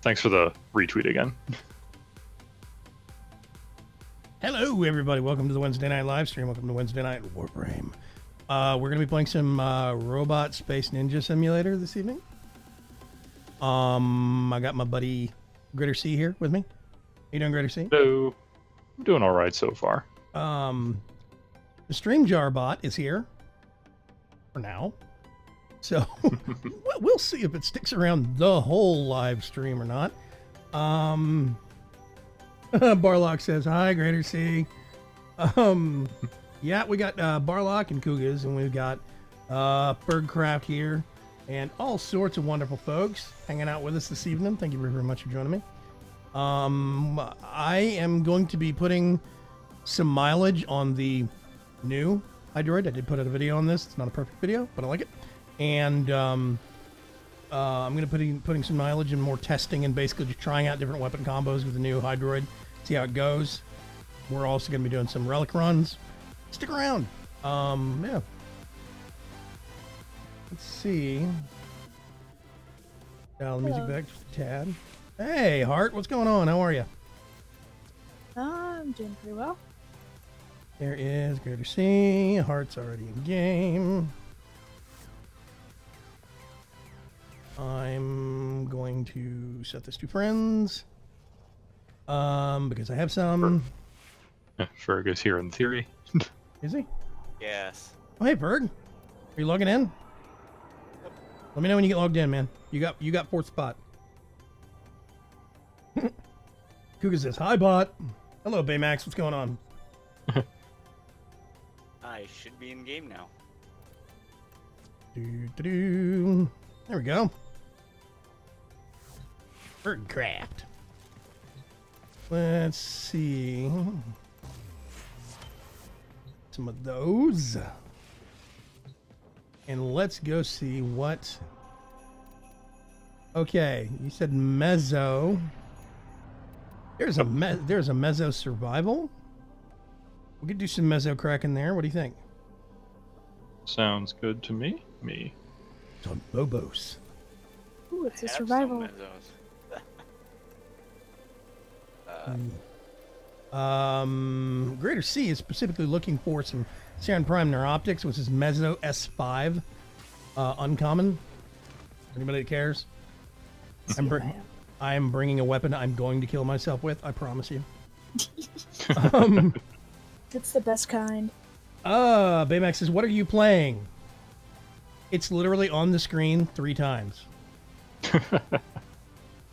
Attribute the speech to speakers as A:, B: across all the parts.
A: Thanks for the retweet again.
B: Hello, everybody. Welcome to the Wednesday night live stream. Welcome to Wednesday night Warframe. We're going to be playing some Robot Space Ninja Simulator this evening. I got my buddy Gritter C here with me. How you doing, Gritter C?
A: Hello. I'm doing all right so far.
B: The StreamJar bot is here for now. So we'll see if it sticks around the whole live stream or not. Barlock says, hi, Greater C. Yeah, we got Barlock and Kugas, and we've got Bergcraft here, and all sorts of wonderful folks hanging out with us this evening. Thank you very, very much for joining me. I am going to be putting some mileage on the new Hydroid. I did put out a video on this. It's not a perfect video, but I like it. And I'm going to putting some mileage and more testing and basically just trying out different weapon combos with the new Hydroid. See how it goes. We're also going to be doing some Relic runs. Stick around. Yeah. Let's see. Dial the music back just a tad. Hey, Hart, what's going on? How are you?
C: I'm doing pretty well.
B: There is Greater C. Hart's already in game. I'm going to set this to friends. Because I have some.
A: Ferg is here in theory.
B: Is he?
D: Yes.
B: Oh, hey, Ferg. Are you logging in? Let me know when you get logged in, man. You got fourth spot. Kuga says, hi, bot. Hello, Baymax. What's going on?
D: I should be in game now.
B: There we go. Birdcraft. Let's see. Some of those. And let's go see what... Okay, you said Mezzo. There's a Mezzo survival. We could do some Mezzo cracking there. What do you think?
A: Sounds good to me.
B: Some Bobos.
C: Ooh, it's a
D: I have
C: survival.
D: some of those.
B: Greater C is specifically looking for some Saren Prime Neuroptics, which is Mezzo S5 uncommon. Anybody that cares? I'm bringing a weapon I'm going to kill myself with, I promise you.
C: It's the best kind.
B: Baymax says, what are you playing? It's literally on the screen 3 times.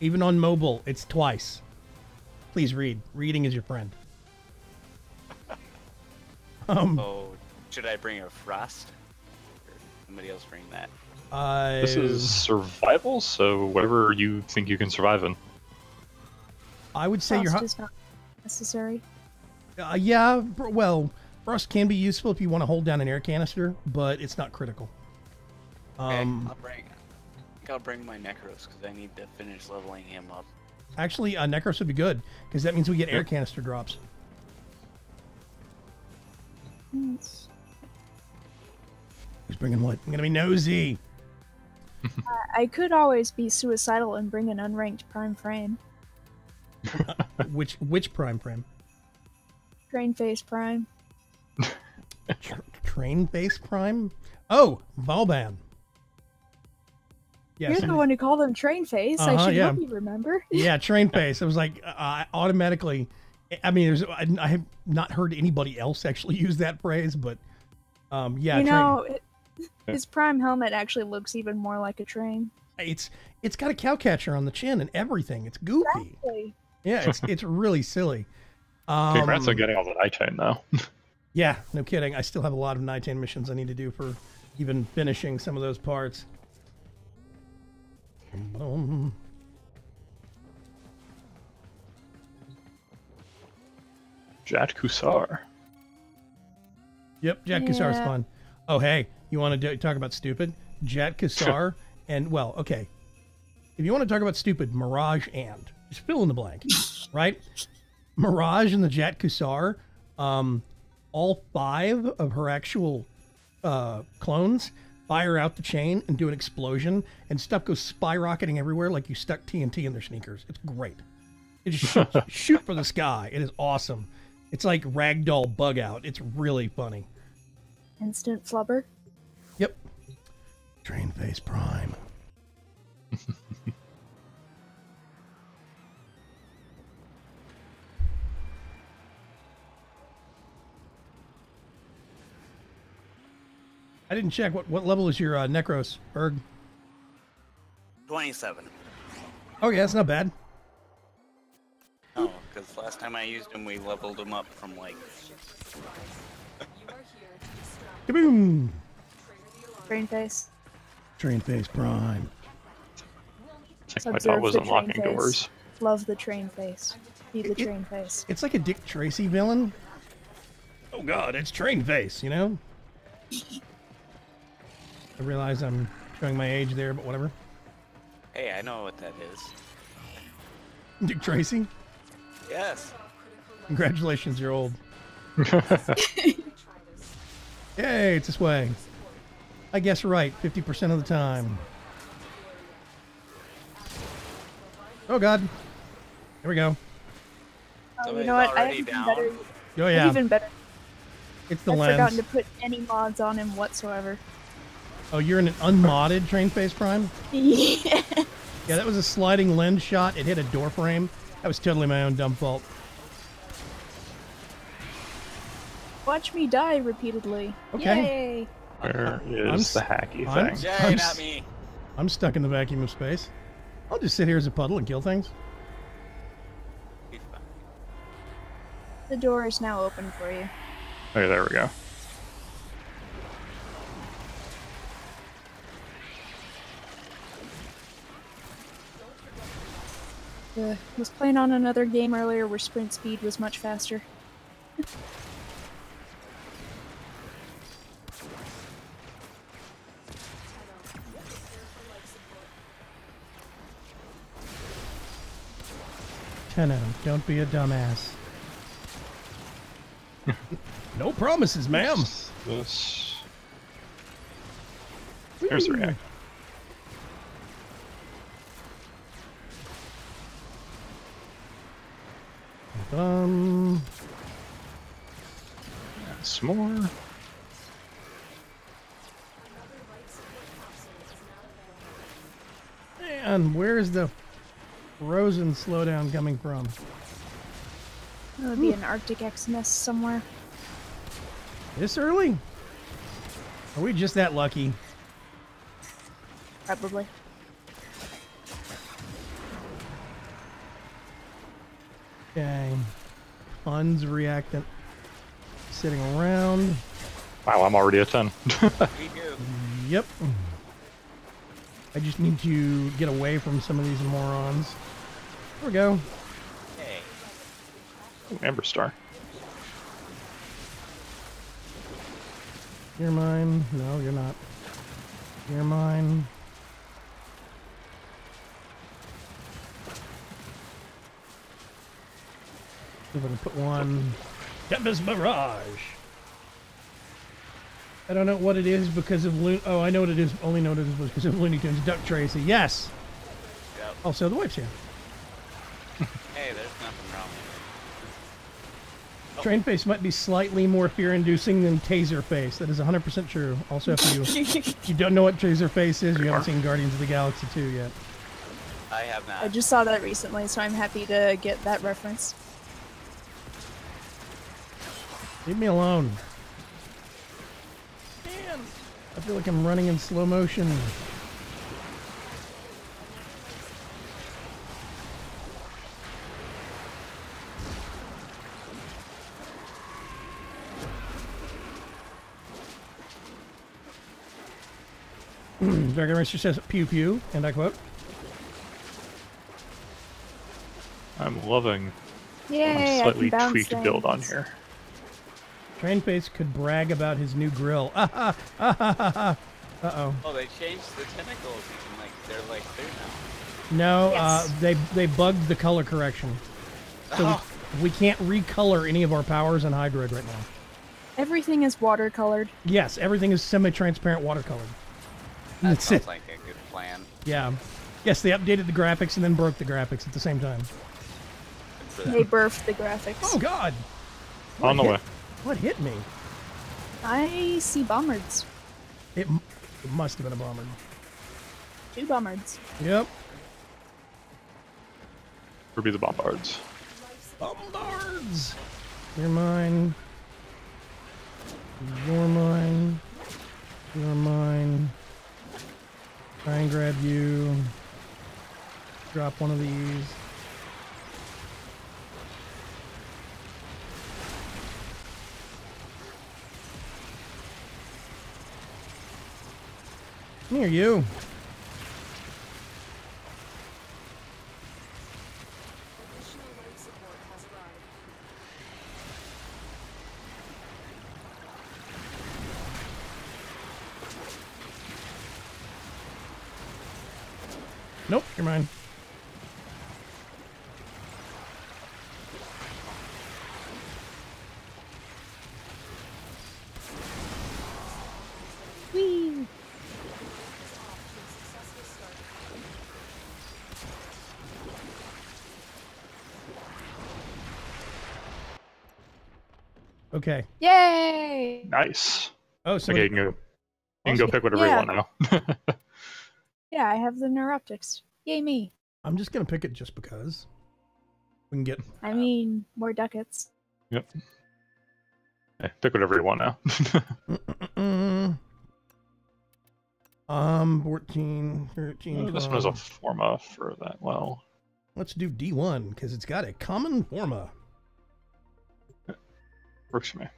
B: Even on mobile, it's twice. Please read. Reading is your friend.
D: Oh, should I bring a Frost? Or somebody else bring that?
A: This is survival, so whatever you think you can survive in.
B: I would say
C: Frost is not necessary.
B: yeah, well, Frost can be useful if you want to hold down an air canister, but it's not critical.
D: Okay, I'll bring my Necros because I need to finish leveling him up.
B: Actually, Necros would be good, because that means we get air canister drops.
C: Yes.
B: Who's bringing what? I'm going to be nosy.
C: I could always be suicidal and bring an unranked prime frame.
B: Which prime frame?
C: Train face prime.
B: Train base prime? Oh, Valban. Yes.
C: You're the one who called him train face. I should
B: yeah.
C: hope you remember.
B: Yeah, train face. It was like automatically. I mean, I have not heard anybody else actually use that phrase, but yeah.
C: You know, his prime helmet actually looks even more like a train.
B: It's got a cow catcher on the chin and everything. It's goofy.
C: Exactly.
B: Yeah, it's really silly.
A: Congrats on getting all the nighttime now.
B: Yeah, no kidding. I still have a lot of Nighttime missions I need to do for even finishing some of those parts.
A: Jat Kusar.
B: Yep, Jat Kusar's fun. Oh, hey, you want to talk about stupid? Jat Kusar and, well, okay. If you want to talk about stupid, Mirage and. Just fill in the blank, right? Mirage and the Jat Kusar, all 5 of her actual clones fire out the chain and do an explosion, and stuff goes spy-rocketing everywhere like you stuck TNT in their sneakers. It's great. It just shoot for the sky. It is awesome. It's like ragdoll bug out. It's really funny.
C: Instant flubber.
B: Yep. Train face prime. I didn't check. What level is your Necros, Berg?
D: 27.
B: Oh, yeah, that's not bad.
D: Oh, because last time I used him, we leveled him up from like.
B: Kaboom!
C: Train face.
B: Train face prime.
A: I think my
C: Observe
A: dog was
C: the
A: unlocking
C: train face.
A: doors.
C: Love the train face. Be the train face.
B: It's like a Dick Tracy villain. Oh god, it's train face, you know? I realize I'm showing my age there, but whatever.
D: Hey, I know what that is.
B: Dick Tracy?
D: Yes.
B: Congratulations, you're old. Yay, it's this way. I guess right, 50% of the time. Oh god. Here we go.
C: Oh,
D: So
C: you know what? I have
D: already
C: even
D: down.
C: better.
B: Oh
C: I
B: yeah,
C: have even better.
B: it's the
C: I've
B: lens.
C: forgotten to put any mods on him whatsoever.
B: Oh, you're in an unmodded train face prime?
C: Yeah.
B: Yeah, that was a sliding lens shot. It hit a door frame. That was totally my own dumb fault.
C: Watch me die repeatedly.
B: Okay.
C: Yay!
A: Where
B: I'm
A: is the hacky
B: I'm
A: thing?
D: Yay, not me.
B: I'm stuck in the vacuum of space. I'll just sit here as a puddle and kill things.
D: Be fine.
C: The door is now open for you.
A: Okay, there we go.
C: Was playing on another game earlier where sprint speed was much faster.
B: Tenno, don't be a dumbass. No promises, ma'am.
A: This. Here's the react. Some more.
B: And where's the frozen slowdown coming from?
C: That would be an Arctic Xmas somewhere.
B: This early? Are we just that lucky?
C: Probably.
B: Okay. Tons of reactant sitting around.
A: Wow, I'm already at 10.
D: Me too.
B: Yep. I just need to get away from some of these morons. There we go.
D: Hey.
A: Ooh, Amber Star.
B: You're mine. No, you're not. You're mine. See if I can put one. Tempest Barrage. I don't know what it is because of Oh, I know what it is. Only know what it is because of Looney Tunes. Duck Tracy. Yes.
D: Yep.
B: Also, the wife's here.
D: Hey, there's nothing wrong.
B: Train face might be slightly more fear-inducing than taser face. That is 100% true. Also, if you don't know what taser face is, you haven't seen Guardians of the Galaxy 2 yet.
D: I have not.
C: I just saw that recently, so I'm happy to get that reference.
B: Leave me alone. Man, I feel like I'm running in slow motion. Dragon Racer says pew pew, and I quote.
A: I'm loving
C: Yay!
A: a slightly
C: I can bounce
A: tweaked build on
C: things.
A: here.
B: Trainface could brag about his new grill. Uh-oh.
D: Oh, they changed the tentacles. And, like, they're like there now.
B: No,
C: Yes.
B: they bugged the color correction. So
D: Oh.
B: we can't recolor any of our powers in Hydroid right now.
C: Everything is watercolored.
B: Yes, everything is semi-transparent watercolored.
D: That
B: That's
D: sounds
B: it.
D: like a good plan.
B: Yeah. Yes, they updated the graphics and then broke the graphics at the same time.
D: Good for
C: They
D: them.
C: birthed the graphics.
B: Oh God!
A: On the way.
B: What hit me?
C: I see bombards.
B: It must have been a bomber.
C: 2 bombards.
B: Yep.
A: Or be the bombards.
B: Bombards! You're mine. You're mine. You're mine. Try and grab you. Drop one of these. Come here, you. Nope, you're mine.
C: Whee!
B: Okay.
C: Yay!
B: Oh,
A: Nice.
B: so
A: Okay, you can go pick whatever
C: Yeah.
A: you want now.
C: Yeah, I have the neuroptics. Yay me.
B: I'm just gonna pick it just because. We can get.
C: I mean, more ducats.
A: Yep. Okay, pick whatever you want now.
B: 14, 13,
A: This one has a
B: 12.
A: forma for that. Well,
B: Let's do D1 because it's got a common forma.
A: works for me.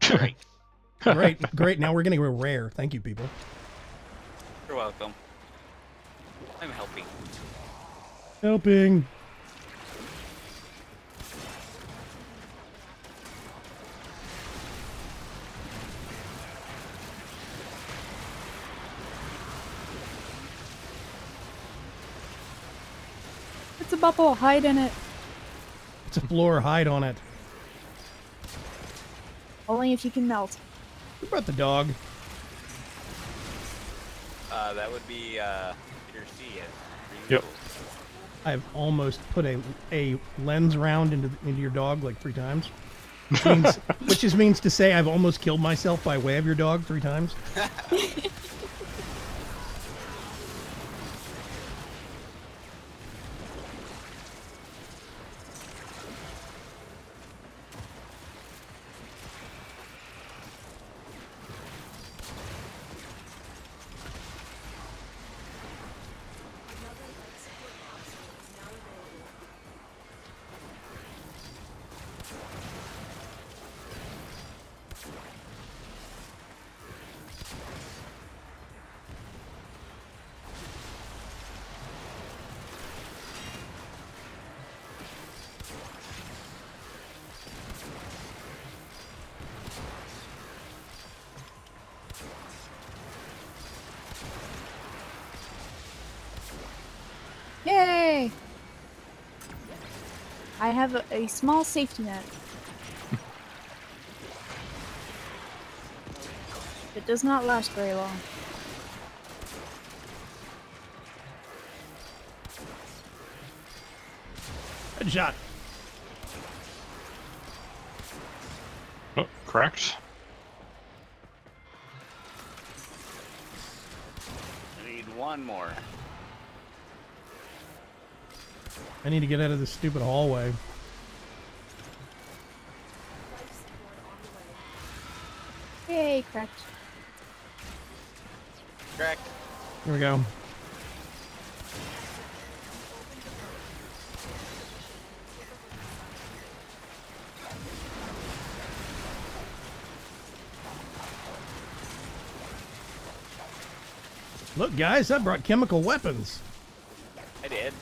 D: Great.
B: Great, great. Now we're gonna go rare. Thank you, people.
D: You're welcome. I'm helping.
B: Helping.
C: It's a bubble. Hide in it.
B: It's a floor. Hide on it.
C: Only if you can melt.
B: Who brought the dog?
D: That would be Peter C.
A: Yep.
B: I've almost put a lens round into your dog like 3 times. Which just means to say I've almost killed myself by way of your dog 3 times.
C: Yay! I have a small safety net. It does not last very long.
B: Headshot.
A: Oh, cracked.
D: I need one more.
B: I need to get out of this stupid hallway.
C: Yay, cracked.
D: Correct.
B: Here we go. Look, guys, I brought chemical weapons.
D: I did.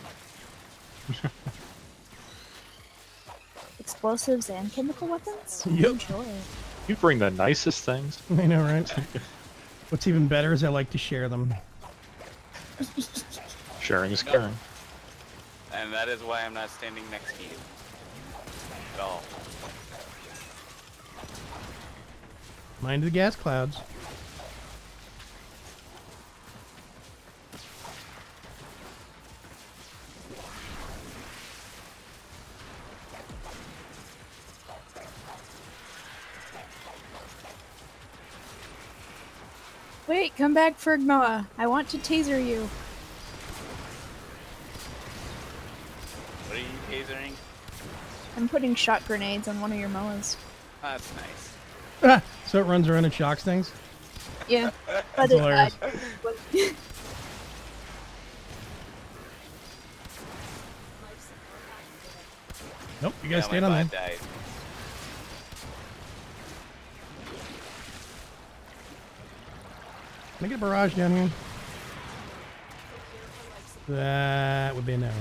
C: Explosives and chemical weapons?
B: Yep.
C: Enjoy.
A: You bring the nicest things.
B: I know, right? What's even better is I like to share them.
A: Sharing is caring.
D: And that is why I'm not standing next to you. At all.
B: Mind the gas clouds.
C: Wait, come back, Fergmoa. I want to taser you.
D: What are you tasering?
C: I'm putting shot grenades on one of your Moas.
D: Oh, that's nice.
B: Ah, so it runs around and shocks things.
C: Yeah, but
B: That's
C: it
B: hilarious.
C: died.
B: Nope, you guys
D: Yeah,
B: stayed
D: my
B: on there.
D: bot died.
B: Can I get a barrage down here? That would be no.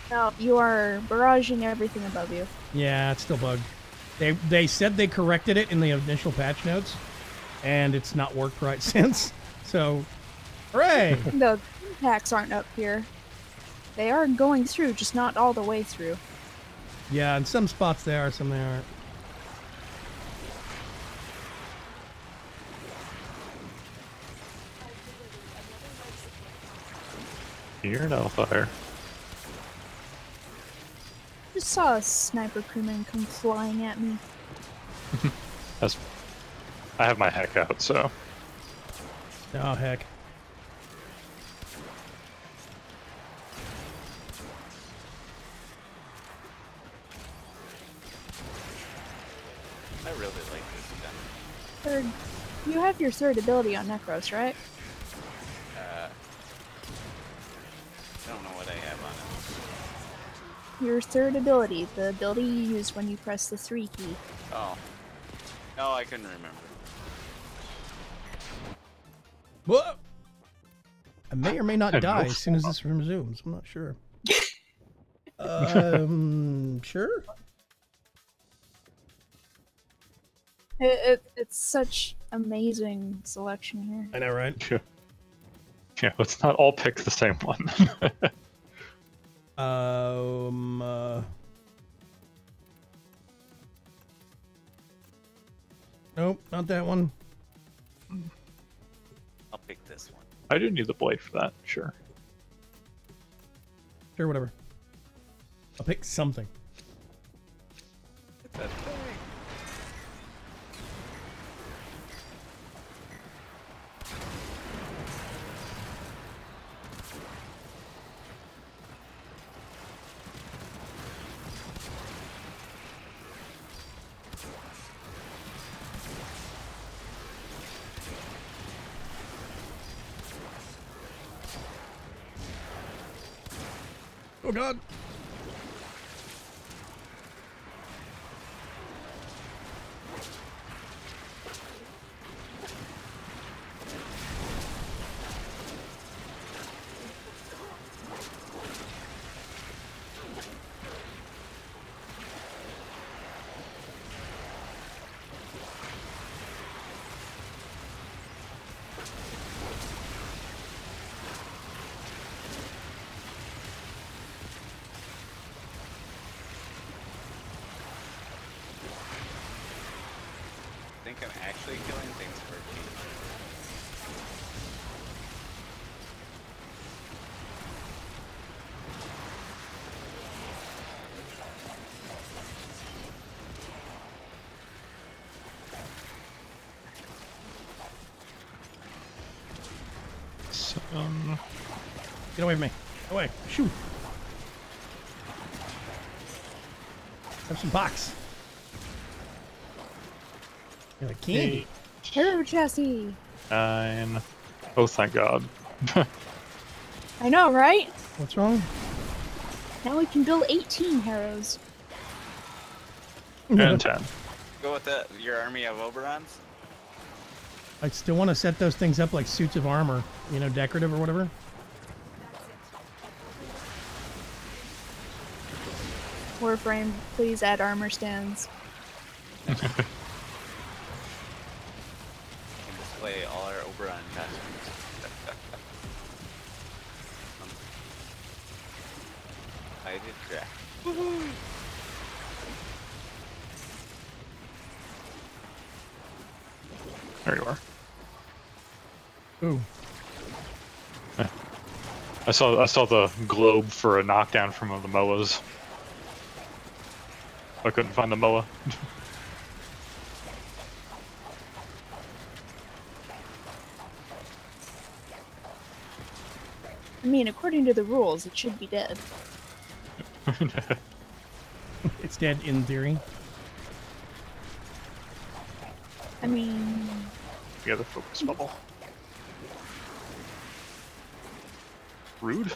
C: No, you are barraging everything above you.
B: Yeah, it's still bugged. They said they corrected it in the initial patch notes, and it's not worked right since. So, hooray!
C: The impacts aren't up here. They are going through, just not all the way through.
B: Yeah, in some spots they are, some they aren't.
A: You're no fire.
C: Just saw a sniper crewman come flying at me.
A: That's. I have my heck out, so.
B: Oh, heck.
D: I really like this gun.
C: Third, you have your third ability on Necros, right?
D: I don't know what I have on it.
C: Your third ability, the ability you use when you press the 3 key.
D: Oh. No, I couldn't remember.
B: Whoa! I may or may not
A: And
B: die
A: no
B: as soon as this resumes. I'm not sure. Sure?
C: It's such amazing selection here.
B: I know, right?
A: Yeah. Yeah, let's not all pick the same one.
B: Nope, not that one.
D: I'll pick this one.
A: I do need the blade for that, sure.
B: Sure, whatever. I'll pick something.
D: It's that thing.
B: Oh god!
D: I think I'm actually killing things for a change.
A: So,
B: Get away from me. Away. Shoot. Have some box. You're like candy.
C: Hero chassis!
A: 9. Oh, thank God.
C: I know, right?
B: What's wrong?
C: Now we can build 18 Harrows.
A: And 10.
D: Go with that. Your army of Oberons?
B: I still want to set those things up like suits of armor, you know, decorative or whatever.
C: Warframe, please add armor stands.
D: And display all our Oberon costumes. I did crack.
A: There you are.
B: Ooh.
A: I saw the globe for a knockdown from one of the MOAs. I couldn't find the MOA.
C: I mean, according to the rules, it should be dead.
B: It's dead in theory.
C: I mean,
A: The other focus bubble. Rude.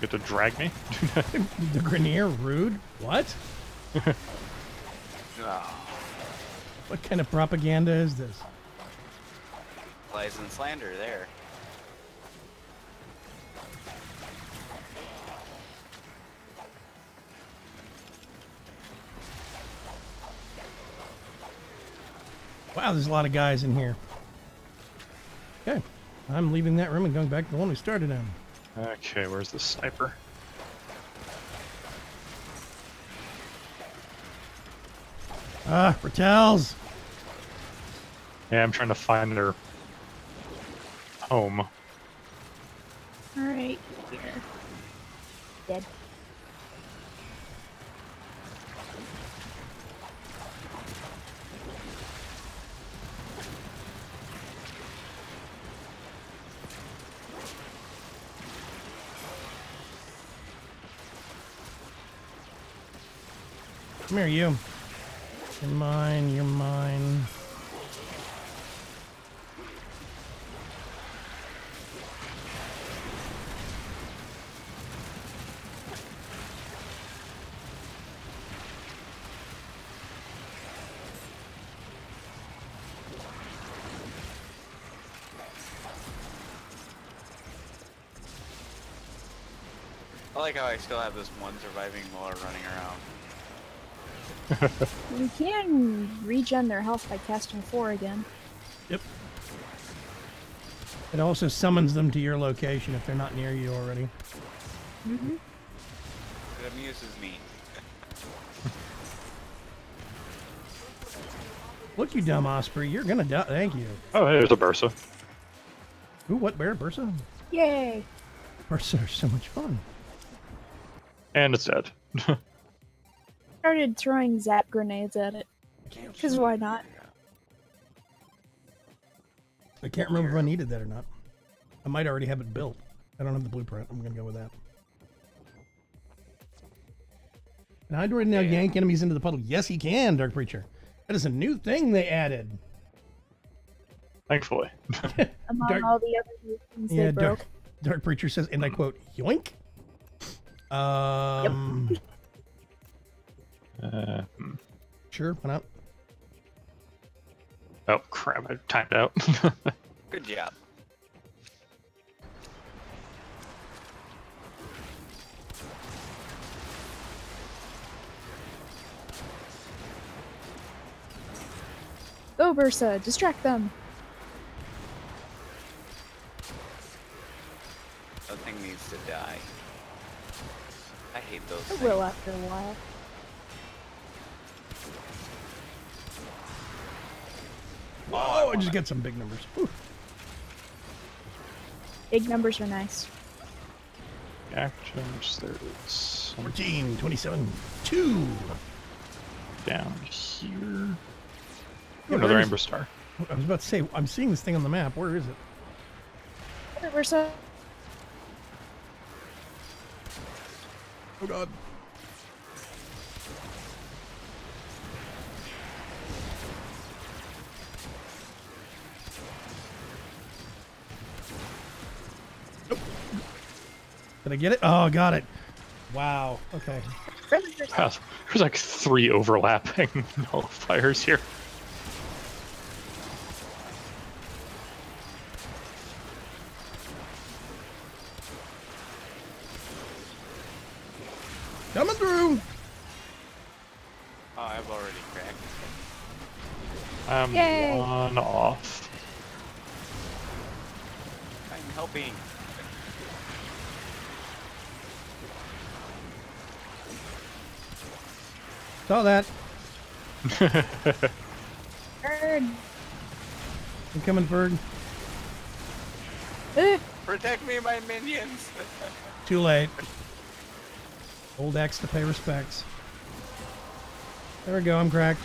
A: Get to drag me?
B: The Grenier rude? What?
D: Oh,
B: What kind of propaganda is this?
D: lies and slander there.
B: Wow, there's a lot of guys in here. Okay, I'm leaving that room and going back to the one we started in.
A: Okay, where's the sniper?
B: Ah, Ratels!
A: Yeah, I'm trying to find their home.
C: alright, here. Dead.
B: Come here, you. You're mine, you're mine.
D: I like how I still have this one surviving Molar running around.
C: You can regen their health by casting 4 again.
B: Yep. It also summons them to your location if they're not near you already.
C: Mm-hmm.
D: It amuses me.
B: Look, you dumb Osprey, you're gonna die. Thank you.
A: Oh, hey, there's a Bursa.
B: Ooh, what bear? Bursa?
C: Yay!
B: Bursa are so much fun.
A: And it's dead.
C: Started throwing zap grenades at it. Because why not?
B: I can't remember if I needed that or not. I might already have it built. I don't have the blueprint. I'm gonna go with that. Can Hydroid now yank enemies into the puddle? Yes, he can, Dark Preacher. That is a new thing they added.
A: Thankfully.
C: Among
B: Dark-
C: all the other things they broke.
B: Dark Preacher says, and I quote, yoink. Sure, why not?
A: Oh, crap, I timed out.
D: Good job.
C: Go, Bursa! Distract them!
D: That thing needs to die. I hate those
C: It
D: things.
C: will after a while.
B: Oh, I just got some big numbers. Whew.
C: Big numbers are nice.
A: Actions, there is
B: 14, 27, 2.
A: down here.
B: Oh,
A: Another
B: there is-
A: Amber Star.
B: I was about to say, I'm seeing this thing on the map. Where is it?
C: Go, Bursa!
B: Oh, God. Nope. Did I get it? Oh, got it. Wow. Okay.
C: Friendly Bursa!
A: Wow, there's like 3 overlapping nullifiers here.
B: Coming through.
D: Oh, I've already cracked.
A: I'm
C: Yay.
A: 1 off.
D: I'm helping.
B: Saw that.
C: Bird!
B: I'm coming, Bird.
D: Protect me, my minions!
B: Too late. Old axe to pay respects. There we go. I'm cracked.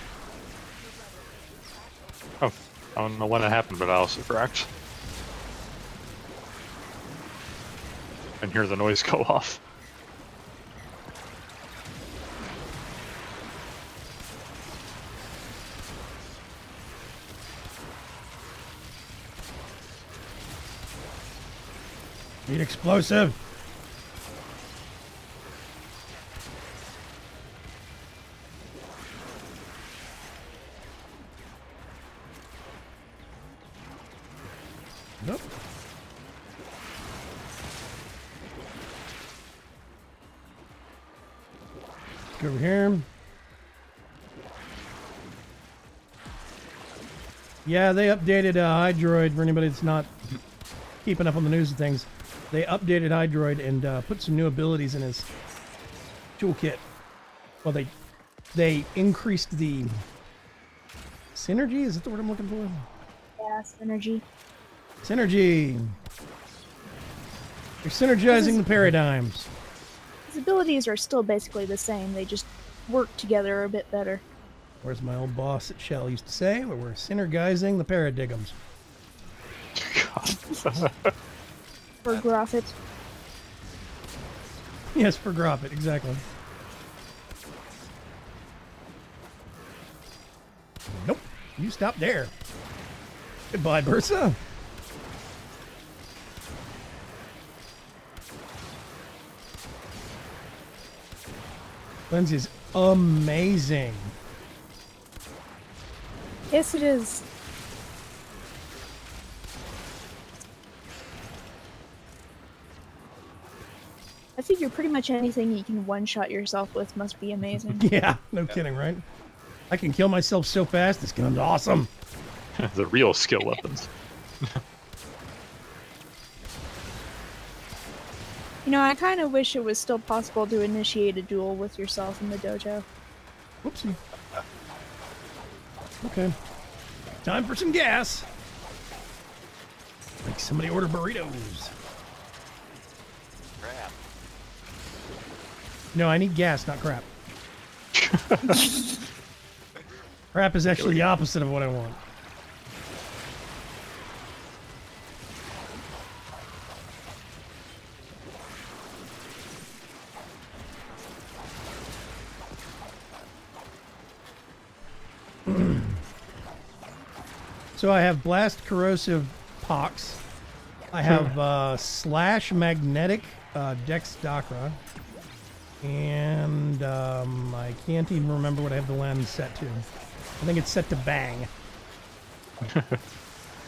A: Oh, I don't know when it happened, but I also cracked. And hear the noise go off.
B: Need explosive. Nope. Go over here. Yeah, they updated Hydroid for anybody that's not keeping up on the news and things. They updated Hydroid and put some new abilities in his toolkit. Well, they increased the synergy. Is that the word I'm looking for?
C: Yeah, synergy.
B: Synergy. They're synergizing the paradigms.
C: His abilities are still basically the same. They just work together a bit better.
B: Where's my old boss at Shell used to say, where we're synergizing the paradigms.
C: For Groffit.
B: Yes, for Groffit, exactly. Nope, you stop there. Goodbye, Bursa. Cleanse is amazing.
C: Yes, it is. I figure pretty much anything you can one-shot yourself with must be amazing.
B: Yeah, no kidding, right? I can kill myself so fast, this gun's awesome.
A: The real skill weapons.
C: You know, I kind of wish it was still possible to initiate a duel with yourself in the dojo.
B: Whoopsie. Okay. Time for some gas. Like somebody order burritos.
D: Crap.
B: No, I need gas, not crap. Crap is actually the opposite of what I want. So I have Blast Corrosive Pox. I have Slash Magnetic Dex Dakra. And I can't even remember what I have the lens set to. I think it's set to Bang.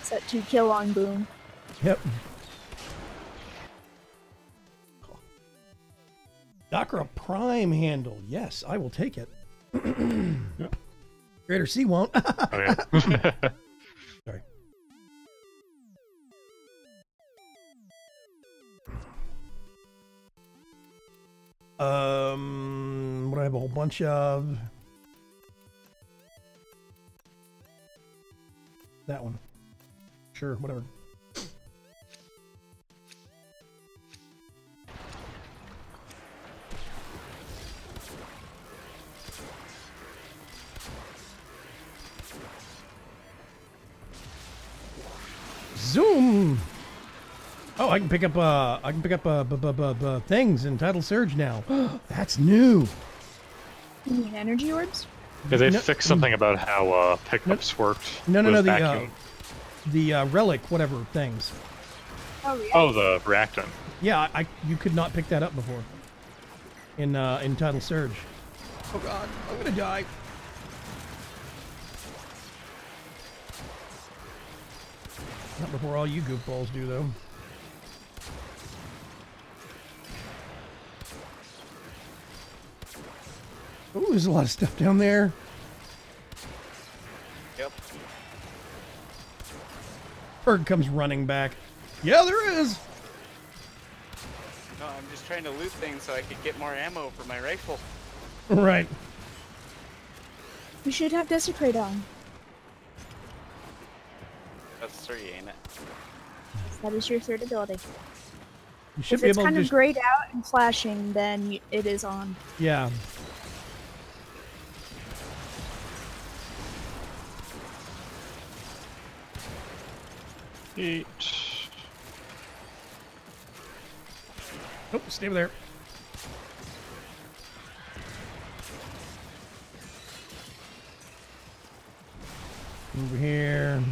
C: Set to kill on boom.
B: Yep. Dakra Prime handle. Yes, I will take it. Greater C won't.
A: Oh, yeah.
B: Sorry. What do I have a whole bunch of? That one. Sure, whatever. Zoom. Oh, I can pick up things in Tidal Surge now. That's new.
C: You mean energy orbs?
A: Yeah, they
B: No-
A: fixed something about how pickups worked.
B: No,
A: with
B: the
A: vacuum.
B: relic whatever things.
C: Oh, yeah.
A: Oh, the reactant.
B: Yeah, you could not pick that up before. In Tidal Surge. Oh God, I'm gonna die. Not before all you goofballs do, though. Oh, there's a lot of stuff down there.
D: Yep.
B: Berg comes running back. Yeah, there is.
D: No, I'm just trying to loot things so I could get more ammo for my rifle.
B: Right.
C: We should have Desecrate on.
D: That's 3, ain't it?
C: That is your third ability.
B: You should
C: If
B: be
C: it's
B: able
C: kind
B: to
C: of
B: just...
C: grayed out and flashing, then it is on.
B: Yeah.
A: 8.
B: Nope, stay over there. Over here.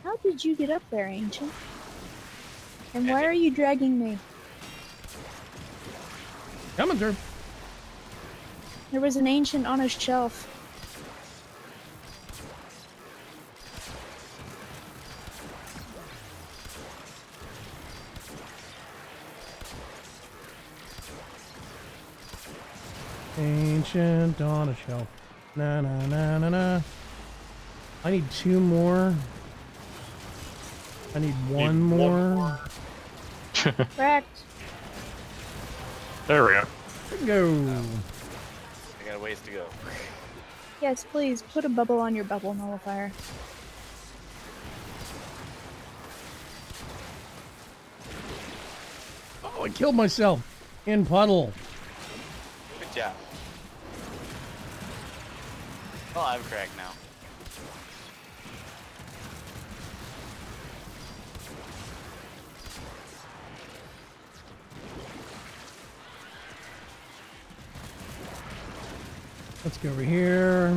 C: How did you get up there, Ancient? And why are you dragging me?
B: Coming through.
C: There was an Ancient on a shelf.
B: Ancient on a shelf. Na na na na na. I need 2 more. I need one more.
C: Correct.
A: There we go.
B: There we go.
D: I got a ways to go.
C: Yes, please, put a bubble on your bubble nullifier.
B: Oh, I killed myself in puddle.
D: Good job. Oh, I'm cracked now.
B: Let's go over here.
D: So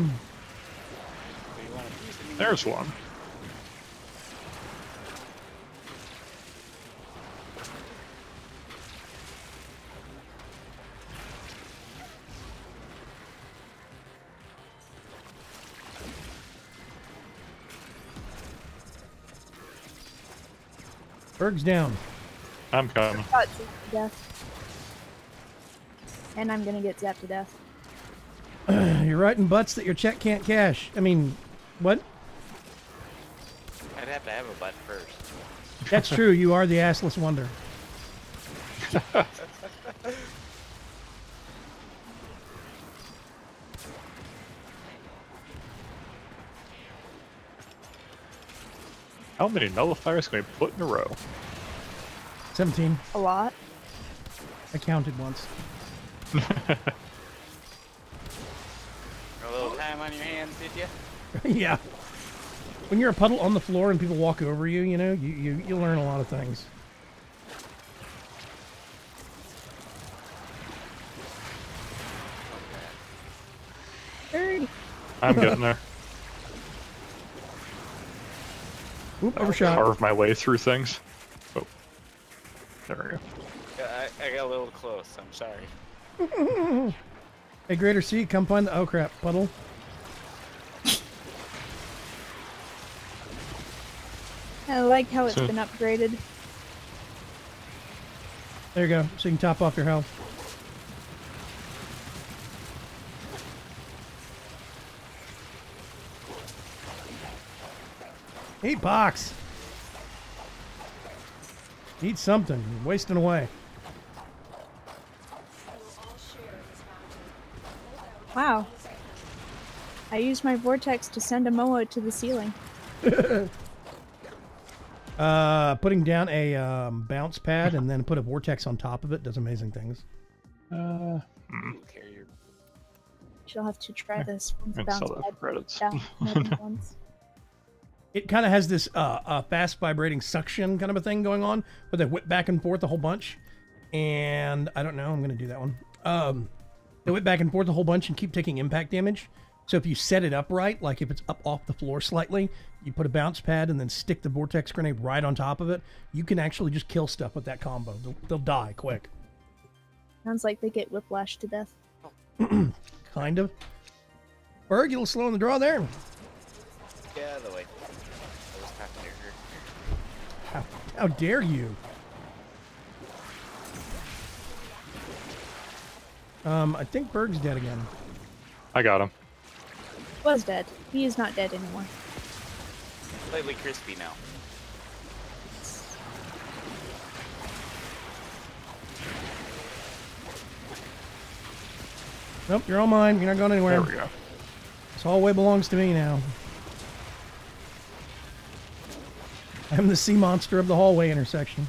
D: you want a piece of me?
A: There's one.
B: Berg's down.
A: I'm coming.
C: Got zapped to death. And I'm gonna get zapped to death.
B: You're writing butts that your check can't cash. I mean, what?
D: I'd have to have a butt first.
B: That's true. You are the assless wonder.
A: How many nullifiers can we put in a row?
B: 17.
C: A lot.
B: I counted once.
D: A little time on your hands, did you?
B: Yeah. When you're a puddle on the floor and people walk over you, you know, you learn a lot of things.
C: Bird.
A: I'm getting there.
B: Oop, overshot.
A: Carve my way through things. Oh. There we go.
D: Yeah, I got a little close. I'm sorry.
B: Hey, Greater Sea, come find the... Oh, crap. Puddle.
C: I like how it's
A: So-
C: been upgraded.
B: There you go. So you can top off your health. Eat box. Eat something. You're wasting away.
C: Wow. I used my vortex to send a Moa to the ceiling.
B: Putting down a bounce pad and then put a vortex on top of it does amazing things.
D: Carry your...
C: She'll have to try this once
A: And
C: bounce
A: sell that
C: pad
A: for credits.
C: down more than once.
B: It kind of has this fast vibrating suction kind of a thing going on where they whip back and forth a whole bunch. And I don't know, I'm going to do that one. They whip back and forth a whole bunch and keep taking impact damage. So if you set it up right, like if it's up off the floor slightly, you put a bounce pad and then stick the vortex grenade right on top of it, you can actually just kill stuff with that combo. They'll die quick.
C: Sounds like they get whiplashed to death.
B: Kind of. Berg, you a little slow in the draw there.
D: Get out of the way. I was talking to her.
B: How dare you? I think Berg's dead again.
A: I got him.
C: Was dead. He is not dead anymore.
D: Slightly crispy now.
B: Nope, you're all mine. You're not going anywhere.
A: There we go.
B: This hallway belongs to me now. I'm the sea monster of the hallway intersection.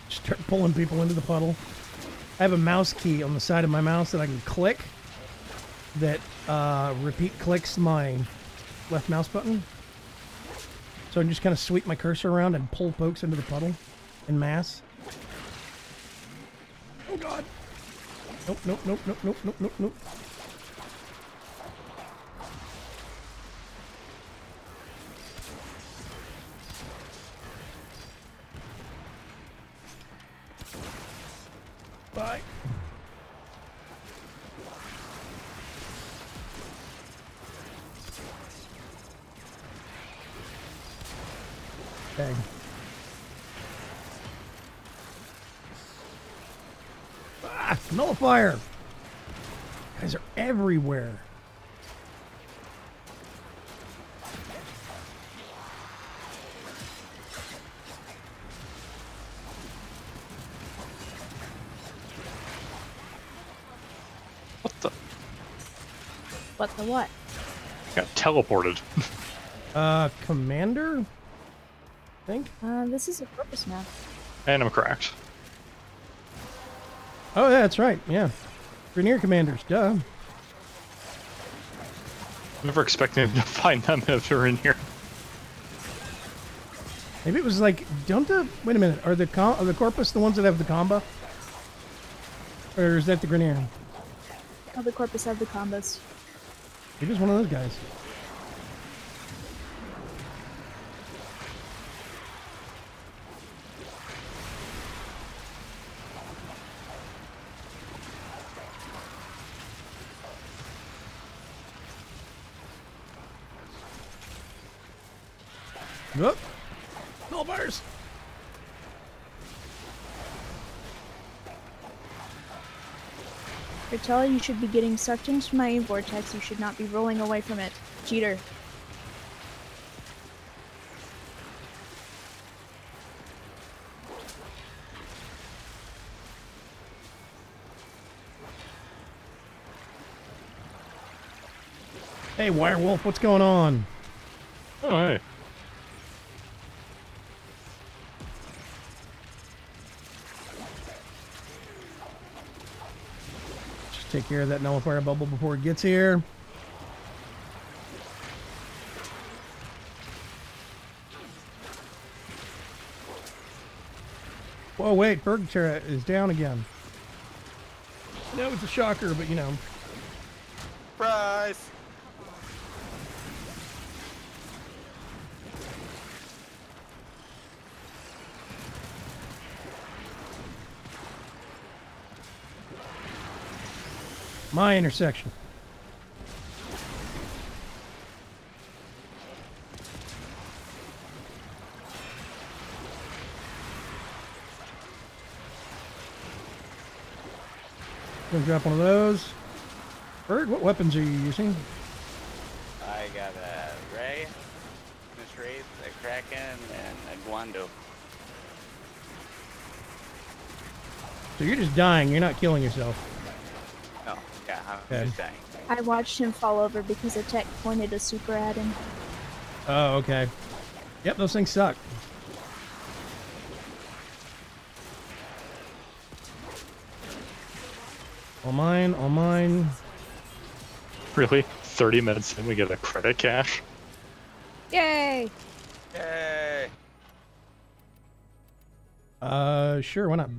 B: Start pulling people into the puddle. I have a mouse key on the side of my mouse that I can click that repeat clicks my left mouse button. So I can just kind of sweep my cursor around and pull folks into the puddle in mass. Oh god. Nope, nope, nope, nope, nope, nope, nope, nope. Bye. Dang. Ah, nullifier! Guys are everywhere.
A: What the?
C: What the what?
A: Got teleported.
B: Commander? I think?
C: This is a purpose map.
A: And I'm cracked.
B: Oh, yeah, that's right. Yeah. Grenier commanders, duh.
A: I'm never expecting to find them if they're in here.
B: Maybe it was like, don't the... Wait a minute. Are the Corpus the ones that have the combo? Or is that the Grenier?
C: Oh, the Corpus have the combos.
B: Maybe it's one of those guys. Whoop! Nullifiers!
C: Bertella, you should be getting sucked into my vortex. You should not be rolling away from it. Cheater.
B: Hey, Wirewolf, what's going on?
A: Oh, hey.
B: Just take care of that nullifier bubble before it gets here. Whoa, wait, Bergchera is down again. No, it's a shocker, but you know.
D: Surprise!
B: My intersection. Gonna drop one of those. Bird, what weapons are you using?
D: I got a Ray, Miss Wraith, a Kraken, and a Guando.
B: So you're just dying, you're not killing yourself.
D: No, yeah, I'm
B: Okay.
D: just dying.
C: I watched him fall over because a tech pointed a super at him.
B: Oh, okay. Yep, those things suck. All mine, all mine.
A: Really? 30 minutes in, we get a credit cache?
C: Yay!
D: Yay!
B: Sure, why not?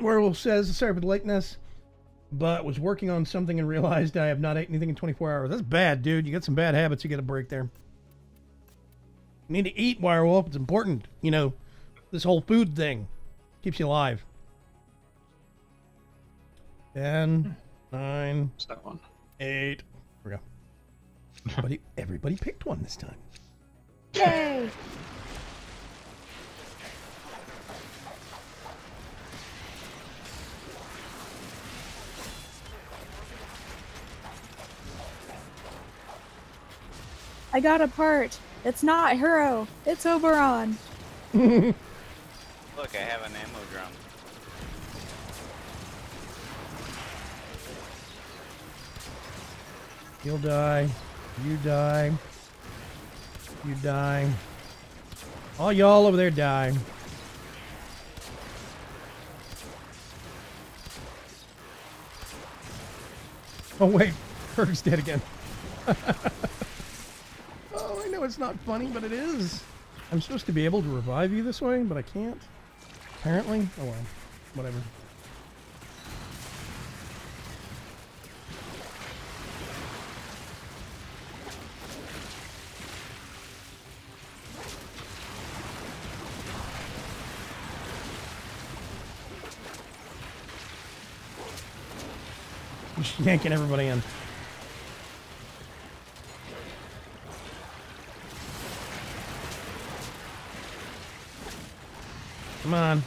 B: Werewolf says, sorry for the lateness, but was working on something and realized I have not ate anything in 24 hours. That's bad, dude. You got some bad habits. You got to break there. You need to eat, Werewolf. It's important. You know, this whole food thing keeps you alive. 10, 9,
A: What's that one?
B: 8. There we go. Everybody picked one this time.
C: Yay! I got a part. It's not Hero. It's Oberon.
D: Look, I have an ammo drum.
B: He'll die. You die. You die. All y'all over there die. Oh wait, Ferg's dead again. Oh, I know it's not funny, but it is. I'm supposed to be able to revive you this way, but I can't. Apparently. Oh well. Whatever. Just yanking everybody in. Come on.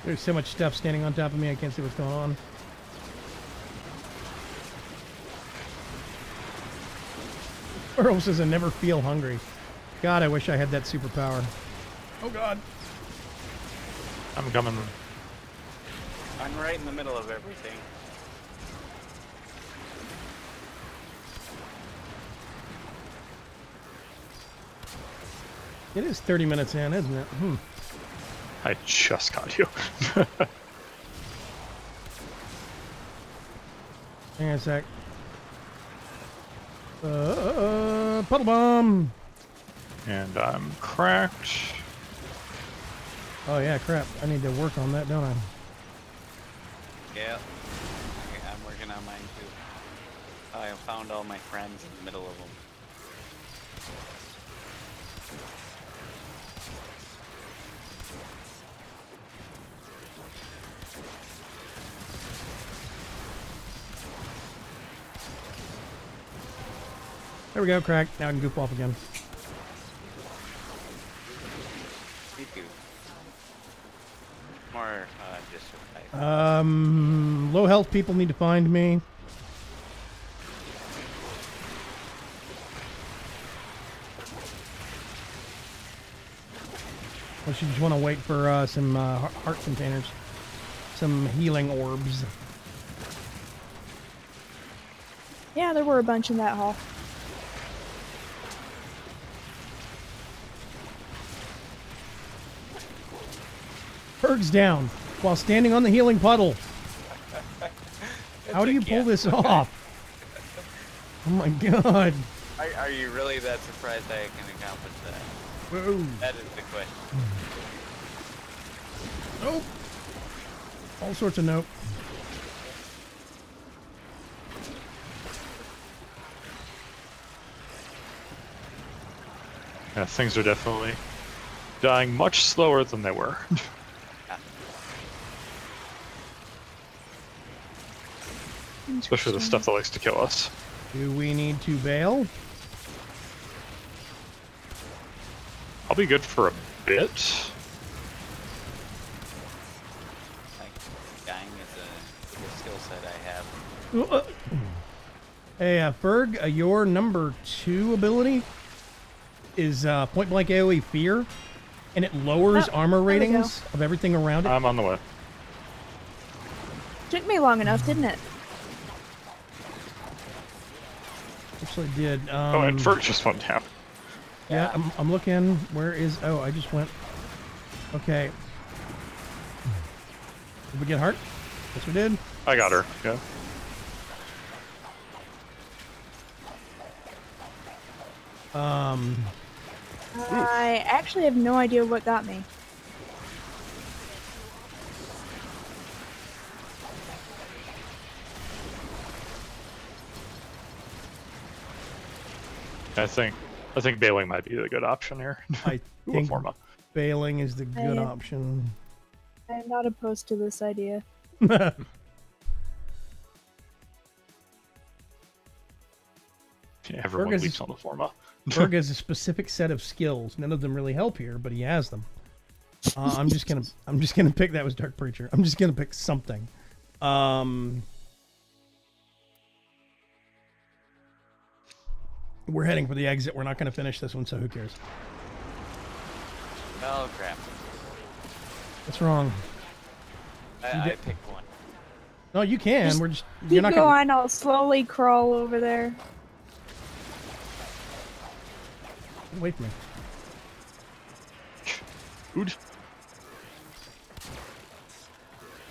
B: There's so much stuff standing on top of me, I can't see what's going on. Earl says I never feel hungry. God, I wish I had that superpower. Oh God.
A: I'm coming.
D: I'm right in the middle of everything.
B: It is 30 minutes in, isn't it?
A: I just got you.
B: Hang on a sec. Puddle bomb!
A: And I'm cracked.
B: Oh yeah, crap. I need to work on that, don't I?
D: Yeah. I'm working on mine too. I found all my friends in the middle of them.
B: There we go, crack. Now I can goof off again.
D: Me too. More just survive.
B: Low health people need to find me. Unless you just want to wait for some heart containers. Some healing orbs.
C: Yeah, there were a bunch in that hall.
B: Ferg's down while standing on the healing puddle. How do you pull this off? Oh my God.
D: Are you really that surprised I can accomplish that?
B: Whoa.
D: That is the question.
B: Nope. All sorts of nope.
A: Yeah, things are definitely dying much slower than they were. Especially the stuff that likes to kill us.
B: Do we need to bail?
A: I'll be good for a bit.
D: Like, dying is a skill set I have.
B: Hey, Ferg, your number 2 ability is point blank AoE fear, and it lowers armor
C: there we
B: ratings of everything around it.
A: I'm on the way.
C: Took me long enough, didn't it?
B: Actually did.
A: Oh, and Ferg just went down.
B: Yeah, I'm looking. Where is... Oh, I just went... Okay. Did we get heart? Yes, we did.
A: I got her, yeah.
C: I actually have no idea what got me.
A: I think bailing might be the good option here.
B: I think
A: Forma.
B: bailing is the good option.
C: I'm not opposed to this idea.
A: Yeah, everyone
B: Fergus
A: leaps
B: is-
A: on the Forma.
B: Ferg has a specific set of skills. None of them really help here, but he has them. I'm just gonna pick that was Dark Preacher. I'm just gonna pick something. We're heading for the exit. We're not going to finish this one, so who cares?
D: Oh crap!
B: What's wrong?
D: I picked one.
B: No, you can.
C: Just
B: We're just. You're
C: Keep
B: not going.
C: going, I'll slowly crawl over there.
B: Wait for me.
A: Food.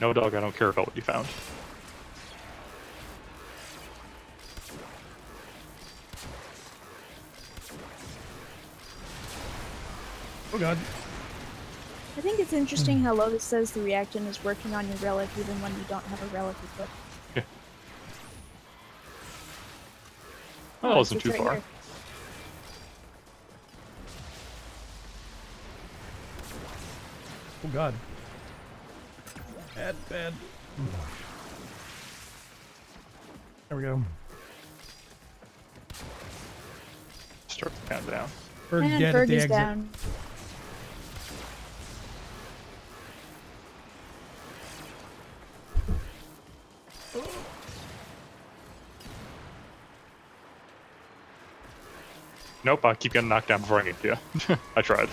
A: No, dog, I don't care about what you found.
B: Oh god.
C: I think it's interesting how Lotus says the reactant is working on your relic even when you don't have a relic equipped.
A: Yeah. Well, that
C: Oh,
A: wasn't
C: it's
A: too
C: right
A: far.
C: here.
B: Oh god. Bad, bad. There we go.
A: Start the countdown.
B: Berg's
C: And
B: dead
C: Berg
B: at the
C: is
B: exit.
C: down.
A: Nope, I keep getting knocked down before I get to you. I tried.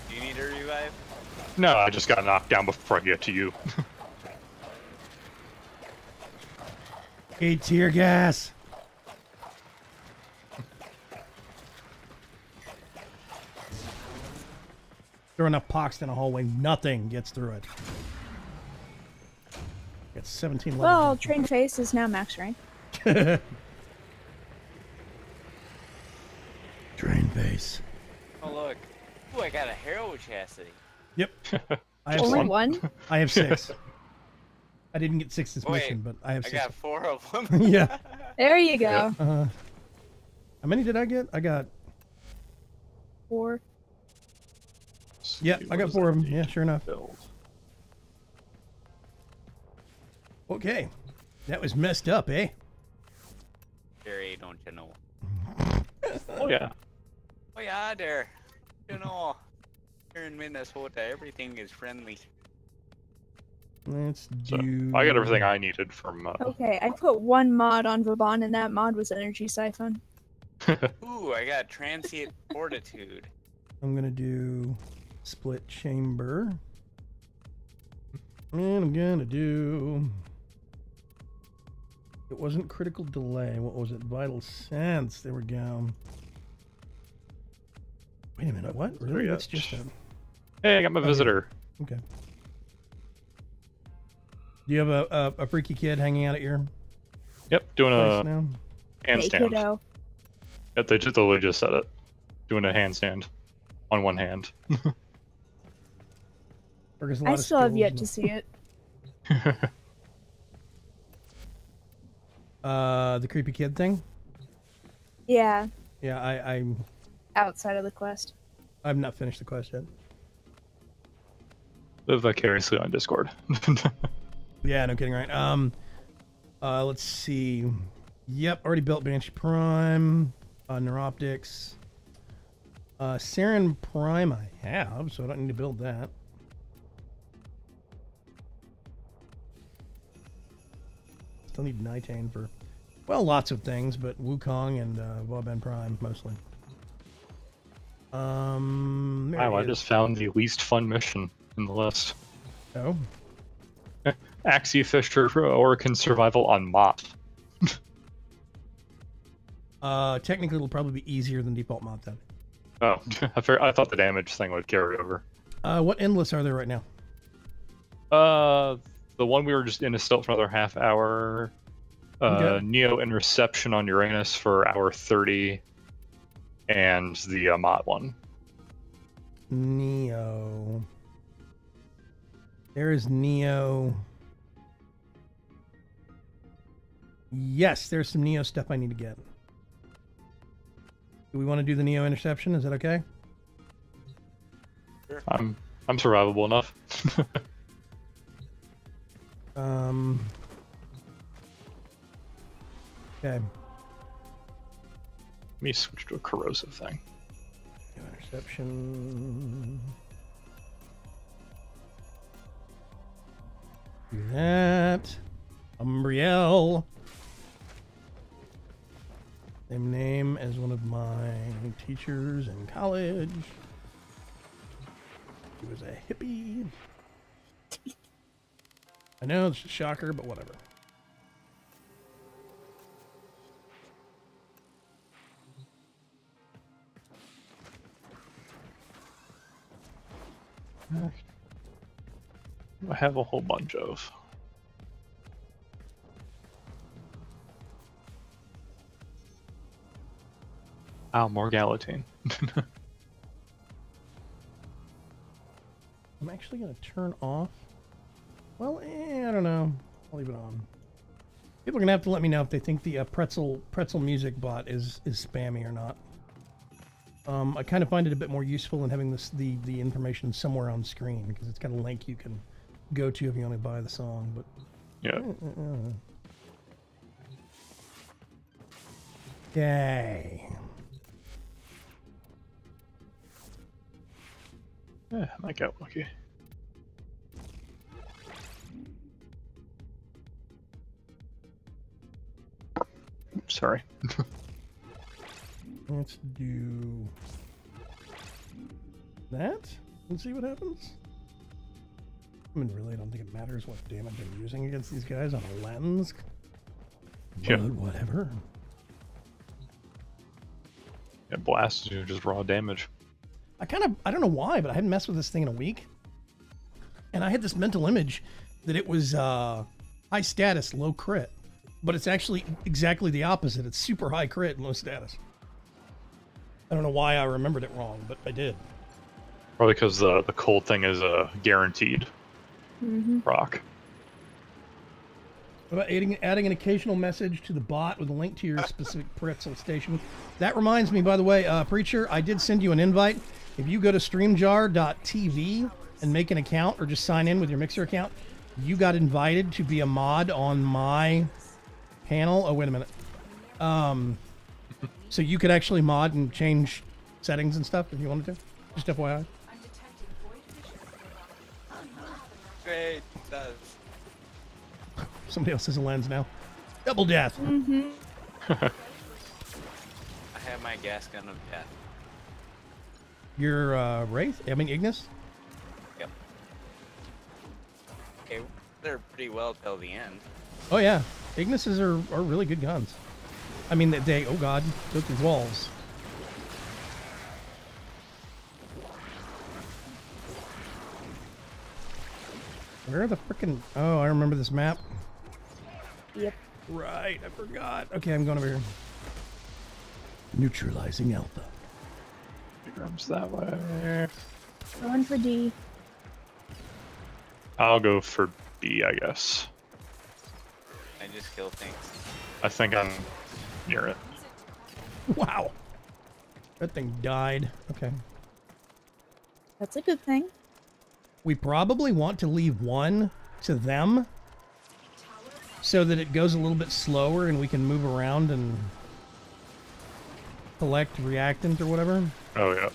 D: Do you need a revive?
A: No, I just got knocked down before I get to you.
B: Hey, tear gas. Throw enough pox in a hallway, nothing gets through it. Got 17
C: Well,
B: levels.
C: Train Face is now max rank.
B: Train base.
D: Oh look! Ooh, I got a Hero Chastity.
B: Yep. I have
C: Only
B: some.
C: one?
B: I have 6. I didn't get 6 this
D: Wait,
B: mission, but I have
D: I
B: 6.
D: got 4 of them.
B: Yeah.
C: There you go.
A: Yep.
B: How many did I get? I got.
C: 4.
B: Yeah,
A: See,
B: I
A: what
B: got
A: does
B: 4 of
A: that
B: them. Yeah,
A: need
B: sure enough.
A: to build?
B: Okay. That was messed up, eh?
D: Jerry, don't you know?
A: Oh yeah.
D: Oh yeah, there. You know, here in Minnesota, everything is friendly.
B: Let's
A: So
B: do.
A: I got everything I needed from.
C: Okay, I put one mod on Vauban, and that mod was Energy Siphon.
D: Ooh, I got Transient Fortitude.
B: I'm gonna do split chamber. And I'm gonna do. It wasn't critical delay. What was it? Vital sense. There we go. Wait a minute. What? Really?
A: yeah.
B: That's just a.
A: Hey, I got my visitor.
B: Okay. Do you have a freaky kid hanging out at your
A: Yep, doing
B: place
A: a
B: now?
C: Hey,
A: handstand.
C: kiddo.
A: Yep, they just literally just said it. Doing a handstand on one hand.
B: There's a lot
C: I
B: of
C: still have
B: skills
C: yet
B: and-
C: to see it.
B: The creepy kid thing.
C: Yeah,
B: Yeah,
C: outside of the quest.
B: I've not finished the quest yet.
A: Live vicariously on Discord.
B: Yeah, no kidding, right? Let's see. Yep, already built Banshee Prime, Neuroptics. Saren Prime I have, so I don't need to build that. Still need Nitane for, well, lots of things, but Wukong and Vauban Prime mostly. There
A: Wow, I
B: it is.
A: just found the least fun mission in the list.
B: Oh,
A: Axie Fisher Oricon Survival on Mott.
B: technically it'll probably be easier than default mod then.
A: Oh, I thought the damage thing would carry over.
B: What endless are there right now?
A: The one we were just in is still for another half hour.
B: Okay.
A: Neo Interception on Uranus for hour 30. And the Mott one.
B: Neo. There is Neo. Yes, there's some Neo stuff I need to get. Do we want to do the Neo Interception? Is that okay?
A: I'm survivable enough.
B: Okay.
A: Let me switch to a corrosive thing.
B: Neo Interception. Do that. Umbriel. Same name as one of my teachers in college. He was a hippie. I know, it's a shocker, but whatever.
A: I have a whole bunch of. Oh, more Galatine.
B: I'm actually going to turn off. Well, I don't know. I'll leave it on. People are going to have to let me know if they think the pretzel music bot is spammy or not. I kind of find it a bit more useful than having the information somewhere on screen, because it's got a link you can go to if you want to buy the song. But
A: Yeah.
B: Yay.
A: Yeah, I got lucky. Sorry.
B: Let's do that and see what happens. I mean, really, I don't think it matters what damage I'm using against these guys on a lens.
A: Yeah.
B: But whatever.
A: It blasts you just raw damage.
B: I don't know why, but I hadn't messed with this thing in a week. And I had this mental image that it was high status, low crit. But it's actually exactly the opposite. It's super high crit and low status. I don't know why I remembered it wrong, but I did.
A: Probably because the cold thing is a guaranteed rock.
B: What about adding an occasional message to the bot with a link to your specific pretzel station? That reminds me, by the way, Preacher, I did send you an invite. If you go to streamjar.tv and make an account or just sign in with your Mixer account, you got invited to be a mod on my panel. Oh, wait a minute. So you could actually mod and change settings and stuff if you wanted to. Just FYI.
D: Great, it does.
B: Somebody else has a lens now. Double death.
D: I have my gas gun of death.
B: Your Wraith? I mean, Ignis?
D: Yep. Okay, they're pretty well till the end.
B: Oh, yeah. Ignises are really good guns. I mean, they oh god, go through walls. Where are the frickin'... Oh, I remember this map.
C: Yep.
B: Right, I forgot. Okay, I'm going over here. Neutralizing Alpha.
A: Grabs that way.
C: Going for D.
A: I'll go for B, I guess.
D: I just kill things.
A: I think I'm near it.
B: Wow. That thing died. Okay.
C: That's a good thing.
B: We probably want to leave one to them so that it goes a little bit slower and we can move around and collect reactant or whatever.
A: Oh, yeah.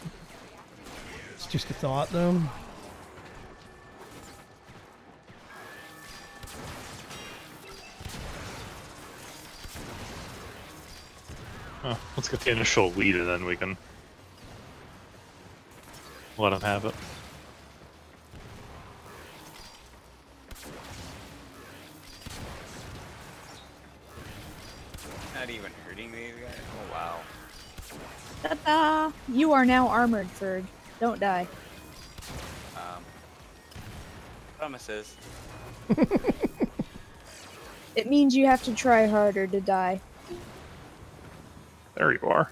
B: It's just a thought, though.
A: Let's get the initial lead and then we can let him have it.
D: Not even hurting these guys? Oh, wow.
C: Ta-da! You are now armored, Ferg. Don't die.
D: Promises.
C: It means you have to try harder to die.
A: There you are.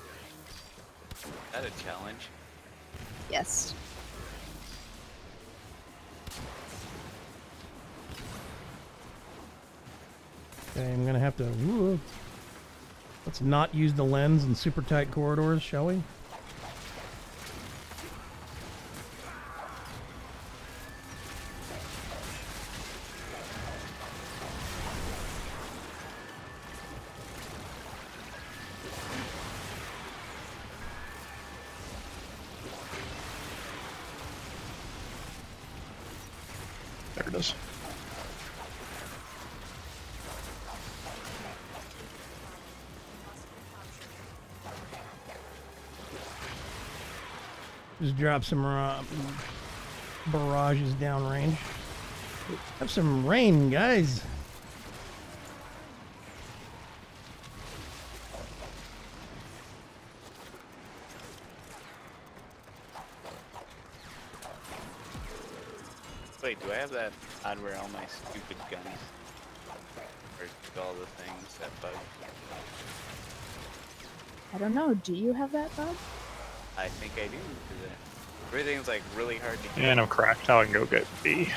D: Is that a challenge?
C: Yes.
B: Okay, I'm gonna have to... Ooh. Let's not use the lens in super tight corridors, shall we?
A: There it is.
B: Just drop some barrages downrange. Have some rain, guys.
D: Wait, do I have that odd where all my stupid guns? Or all the things that bug?
C: I don't know. Do you have that, Bob?
D: I think I do. 'Cause everything's like really hard to get.
A: And I'm cracked. Now I can go get B.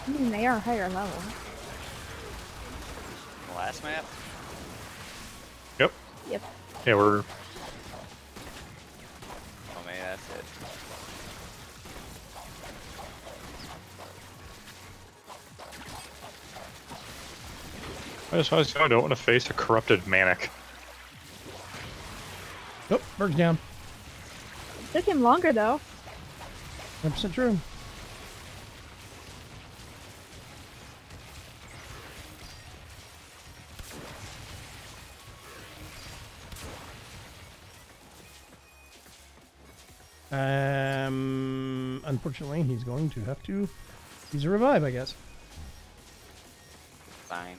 C: I mean, they are higher level.
D: The last map?
A: Yep.
C: Yep.
A: Yeah, we're.
D: Oh man, that's it.
A: I don't want to face a corrupted manic.
B: Oh, Berg's down.
C: Took him longer though.
B: 100% true. Unfortunately, he's going to have to use a revive, I guess.
D: Fine.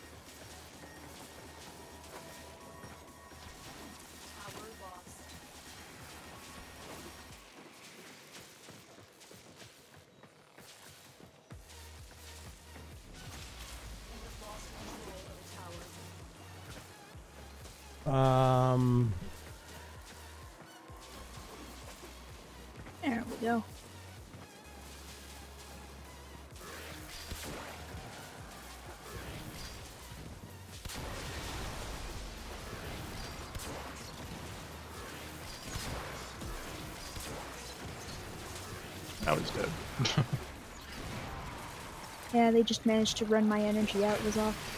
C: There we go.
A: Now he's dead.
C: Yeah, they just managed to run my energy out. Was off.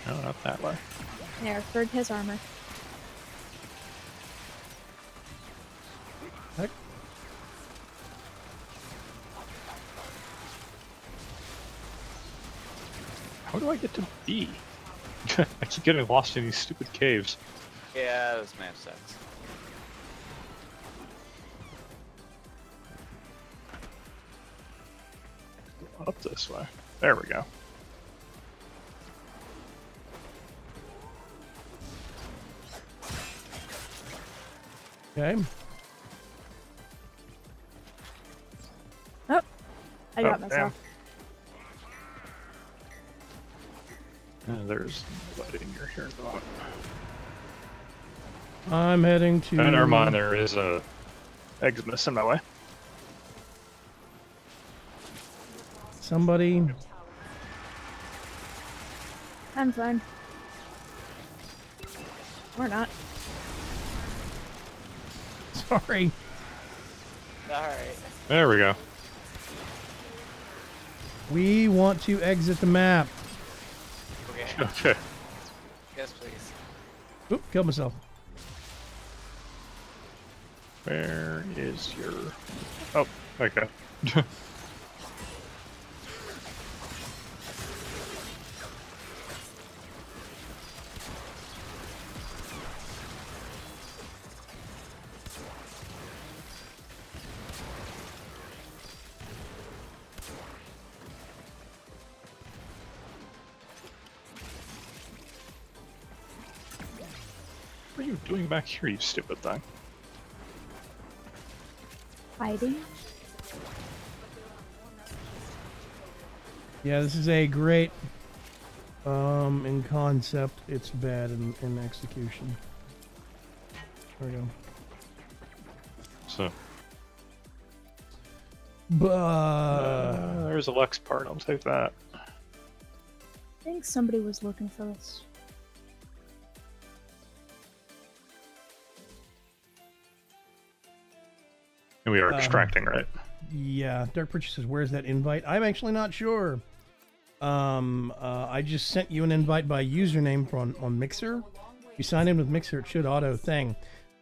A: No, not that way.
C: There, Ferg has armor.
B: Heck.
A: How do I get to B? I keep getting lost in these stupid caves.
D: Yeah, this map sucks.
A: Up this way. There we go.
B: Okay.
C: Oh, I got
A: Oh,
C: myself.
A: There's nobody in here at the moment.
B: I'm heading to...
A: Oh, never mind, there is a Eximus in my way.
B: Somebody...
C: I'm fine. Or not.
B: Sorry.
D: Alright.
A: There we go.
B: We want to exit the map.
D: Okay.
A: Okay.
D: Yes, please.
B: Oop, killed myself.
A: Where is your... Oh, okay. What are you doing back here, you stupid thing?
C: Hiding.
B: Yeah, this is a great... in concept, it's bad in execution. There we go.
A: So,
B: But...
A: there's a Lex part, I'll take that.
C: I think somebody was looking for us.
A: And we are extracting, right?
B: Yeah, Dark Purchase says, where's that invite? I'm actually not sure. I just sent you an invite by username on Mixer. If you sign in with Mixer, it should auto thing.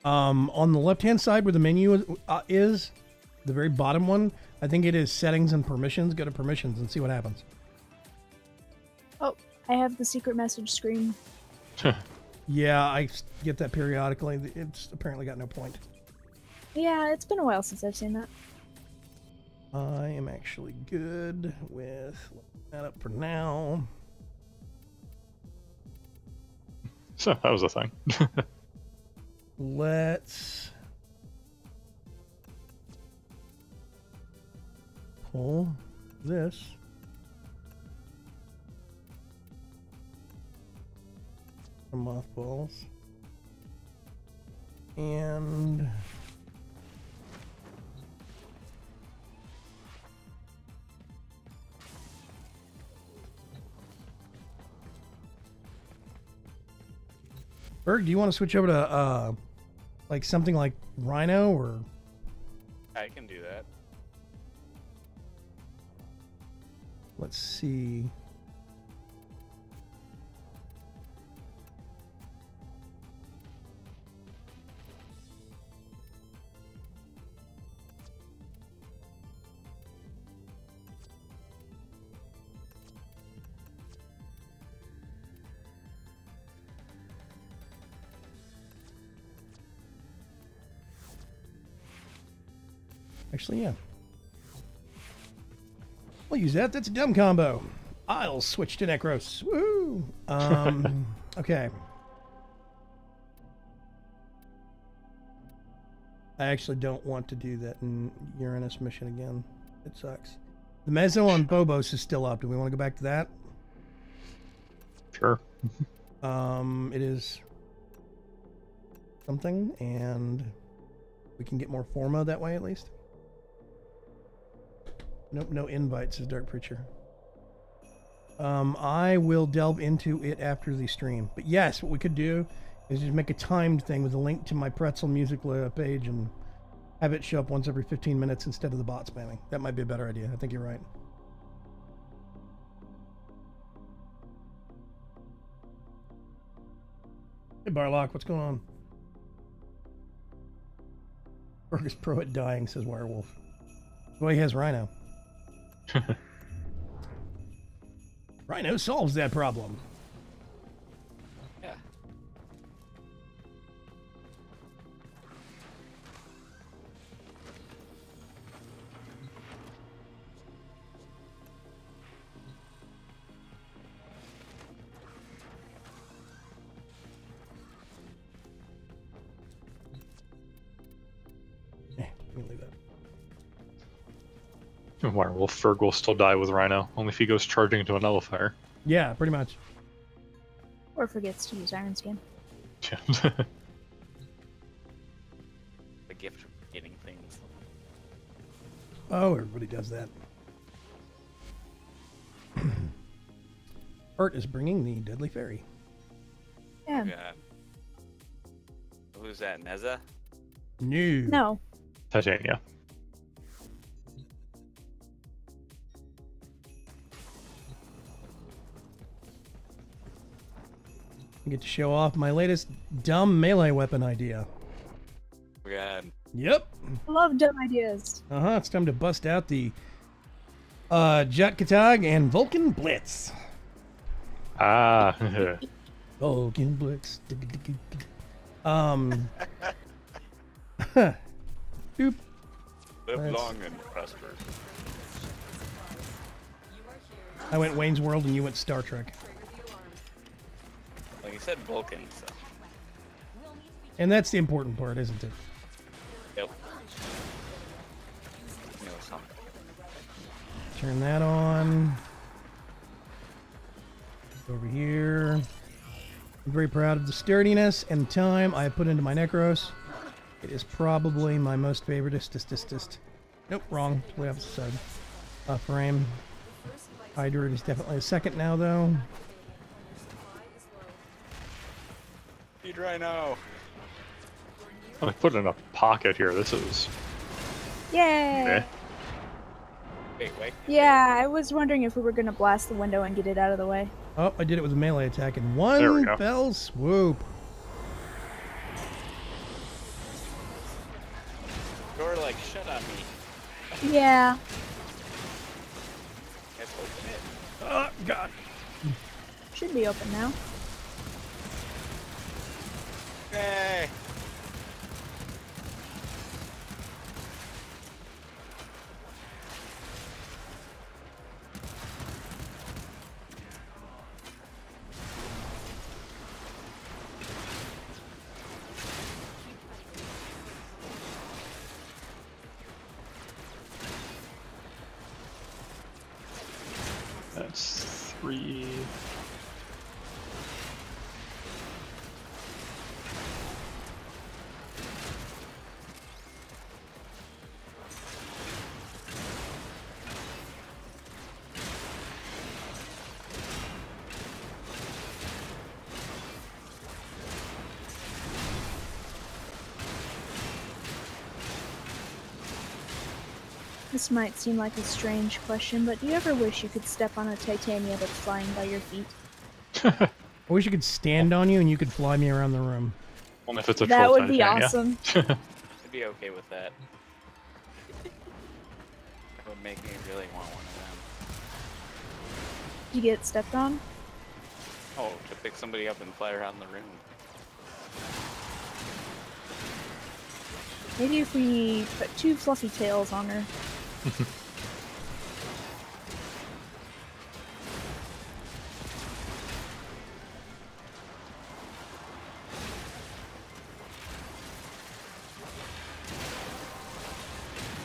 B: On the left-hand side where the menu is, the very bottom one, I think it is settings and permissions. Go to permissions and see what happens.
C: Oh, I have the secret message screen.
B: Yeah, I get that periodically. It's apparently got no point.
C: Yeah, it's been a while since I've seen that.
B: I am actually good with that up for now.
A: So that was a thing.
B: Let's pull this. Some mothballs. And Berg, do you want to switch over to like something like Rhino or?
D: I can do that.
B: Let's see. Actually, yeah. We'll use that. That's a dumb combo. I'll switch to Necros. Woo! Okay. I actually don't want to do that in Uranus mission again. It sucks. The Mezzo on Phobos is still up. Do we want to go back to that?
A: Sure.
B: It is something, and we can get more Forma that way at least. Nope, no invites, says Dark Preacher. I will delve into it after the stream. But yes, what we could do is just make a timed thing with a link to my Pretzel music page and have it show up once every 15 minutes instead of the bot spamming. That might be a better idea. I think you're right. Hey, Barlock, what's going on? Fergus Pro at dying, says Werewolf. Well, he has Rhino. Rhino solves that problem.
D: Yeah.
B: We can leave that.
A: Werewolf Ferg will still die with Rhino, only if he goes charging into a nullifier.
B: Yeah, pretty much.
C: Or forgets to use Iron Skin.
D: The gift for getting things.
B: Oh, everybody does that. Art is bringing the Deadly Fairy.
C: Yeah.
D: Yeah. Who's that? Neza?
B: No.
C: No.
A: Titania.
B: I get to show off my latest dumb melee weapon idea.
D: God.
B: Yep.
C: I love dumb ideas.
B: It's time to bust out the Jet Katag and Vulcan Blitz.
A: Ah.
B: Vulcan Blitz. Doop.
D: Live
B: That's-
D: long and prosper.
B: I went Wayne's World and you went Star Trek.
D: Like you said, Vulcan, so.
B: And that's the important part, isn't it?
D: Yep. You know something.
B: Turn that on. Over here. I'm very proud of the sturdiness and time I put into my Necros. It is probably my most favoritist. Nope, wrong. Way opposite side. Frame. Hydroid is definitely a second now, though.
D: Feed Rhino.
A: I put in a pocket here. This is.
C: Yay!
A: Eh.
D: Wait.
C: Yeah, I was wondering if we were gonna blast the window and get it out of the way.
B: Oh, I did it with a melee attack in
A: There we
B: one
A: go.
B: fell swoop.
D: Door like shut on me.
C: Yeah.
D: Let's open it.
B: Oh, God.
C: Should be open now.
D: Hey.
A: That's 3.
C: This might seem like a strange question, but do you ever wish you could step on a Titania that's flying by your feet?
B: I wish you could stand on you and you could fly me around the room.
A: Only if it's a
C: That
A: full
C: would be
A: Titania.
C: awesome.
D: I'd be okay with that. That would make me really want one of them.
C: Did you get stepped on?
D: Oh, to pick somebody up and fly around the room.
C: Maybe if we put 2 fluffy tails on her.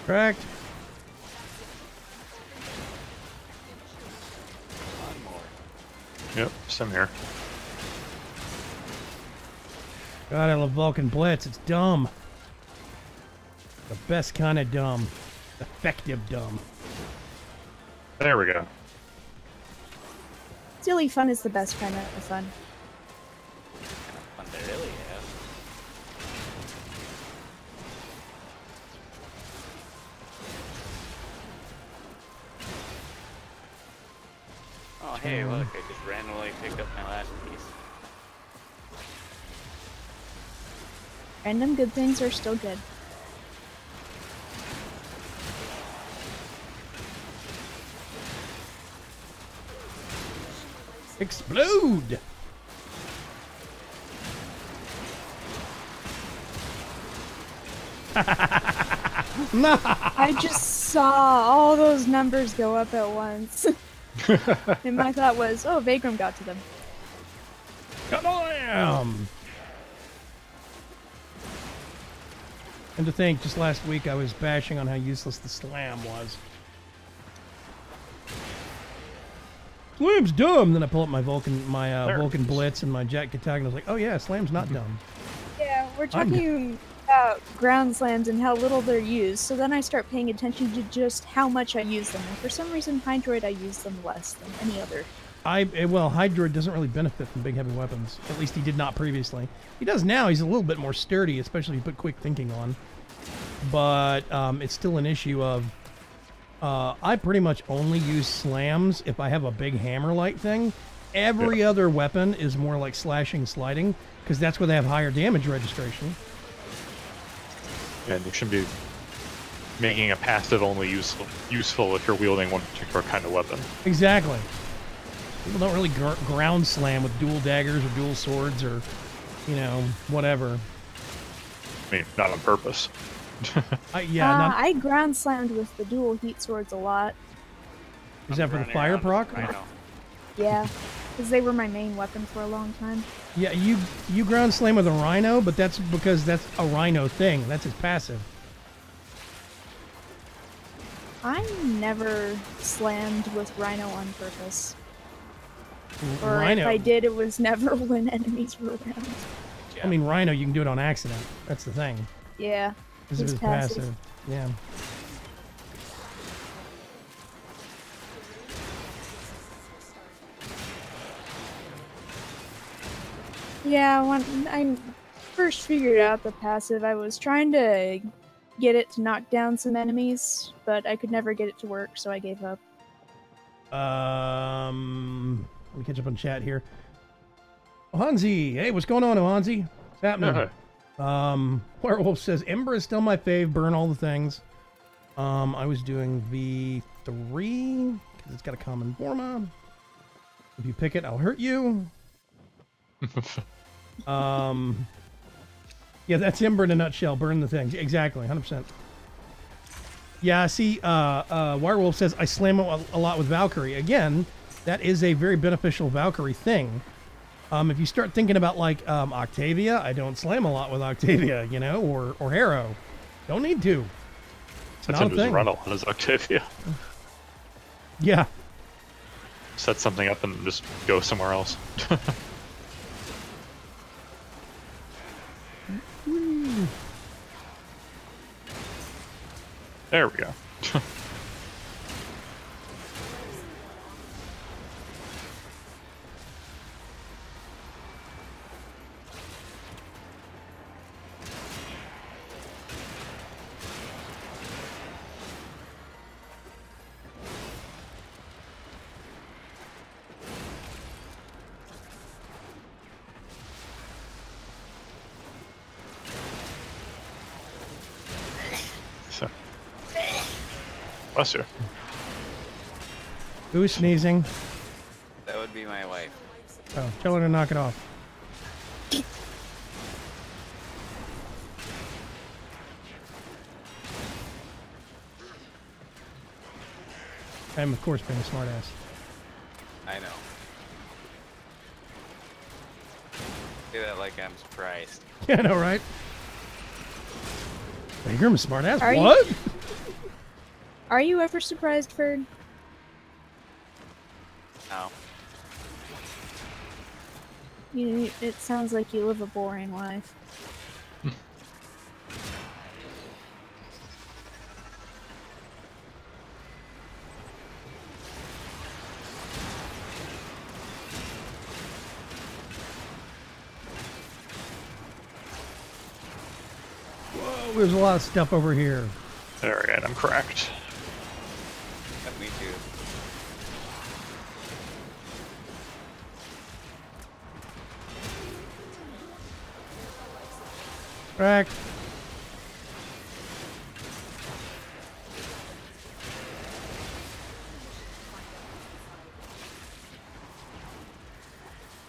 B: Correct.
D: One more.
A: Yep, same here.
B: God, I love Vulcan Blitz. It's dumb. The best kind of dumb. Effective dumb.
A: There we go.
C: Silly fun is the best kind of fun.
D: Fun to really have. Oh, hey, look, I just randomly picked up my last piece.
C: Random good things are still good.
B: Explode! No!
C: I just saw all those numbers go up at once. And my thought was, oh, Vagram got to them.
B: Kablam! And to think, just last week I was bashing on how useless the slam was. Slam's dumb! Then I pull up my Vulcan,
A: There it
B: Vulcan
A: is.
B: Blitz and my Jet Attack, and I was like, oh yeah, Slam's not dumb.
C: Yeah, we're
B: I'm
C: talking about ground slams and how little they're used, so then I start paying attention to just how much I use them, and for some reason Hydroid I use them less than any other.
B: Well, Hydroid doesn't really benefit from big heavy weapons. At least he did not previously. He does now. He's a little bit more sturdy, especially if you put quick thinking on. But it's still an issue of I pretty much only use slams if I have a big hammer-like thing. Every other weapon is more like slashing, sliding, because that's where they have higher damage registration.
A: And you should be making a passive only useful if you're wielding one particular kind of weapon.
B: Exactly. People don't really ground slam with dual daggers or dual swords or, you know, whatever.
A: I mean, not on purpose.
C: I ground slammed with the dual heat swords a lot.
B: Is that for the
D: Running
B: fire
D: around
B: proc?
D: with Rhino.
C: Yeah, because they were my main weapon for a long time.
B: Yeah, you ground slam with a rhino, but that's because that's a rhino thing. That's his passive.
C: I never slammed with Rhino on purpose. Or
B: Rhino.
C: if I did, it was never when enemies were around.
B: I mean, rhino, you can do it on accident. That's the thing.
C: Yeah,
B: Because of
C: it's
B: his
C: passive.
B: passive. Yeah.
C: Yeah, when I first figured out the passive, I was trying to get it to knock down some enemies, but I could never get it to work, so I gave up.
B: Let me catch up on chat here. Hansi, hey, what's going on, Hansi? What's happening? Werewolf says Ember is still my fave. Burn all the things. I was doing V3 because it's got a common forma. If you pick it, I'll hurt you. Yeah, that's Ember in a nutshell. Burn the things. Exactly, 100%. Yeah, see, Wirewolf says, I slam a lot with Valkyrie. Again, that is a very beneficial Valkyrie thing. If you start thinking about, like, Octavia, I don't slam a lot with Octavia, you know, or Harrow. Don't need to. It's
A: That's
B: not a thing.
A: Run a lot as Octavia.
B: Yeah.
A: Set something up and just go somewhere else. There we go. Bless you.
B: Who's sneezing?
D: That would be my wife.
B: Oh, tell her to knock it off. I am, of course, being a smartass.
D: I know. Say that like I'm surprised.
B: Yeah, I know, right? You're a smartass?
C: Are
B: What?
C: Are you ever surprised, Ferd?
D: No.
C: It sounds like you live a boring life.
B: Whoa, there's a lot of stuff over here.
A: Alright, I'm cracked.
D: Me too.
B: Crack.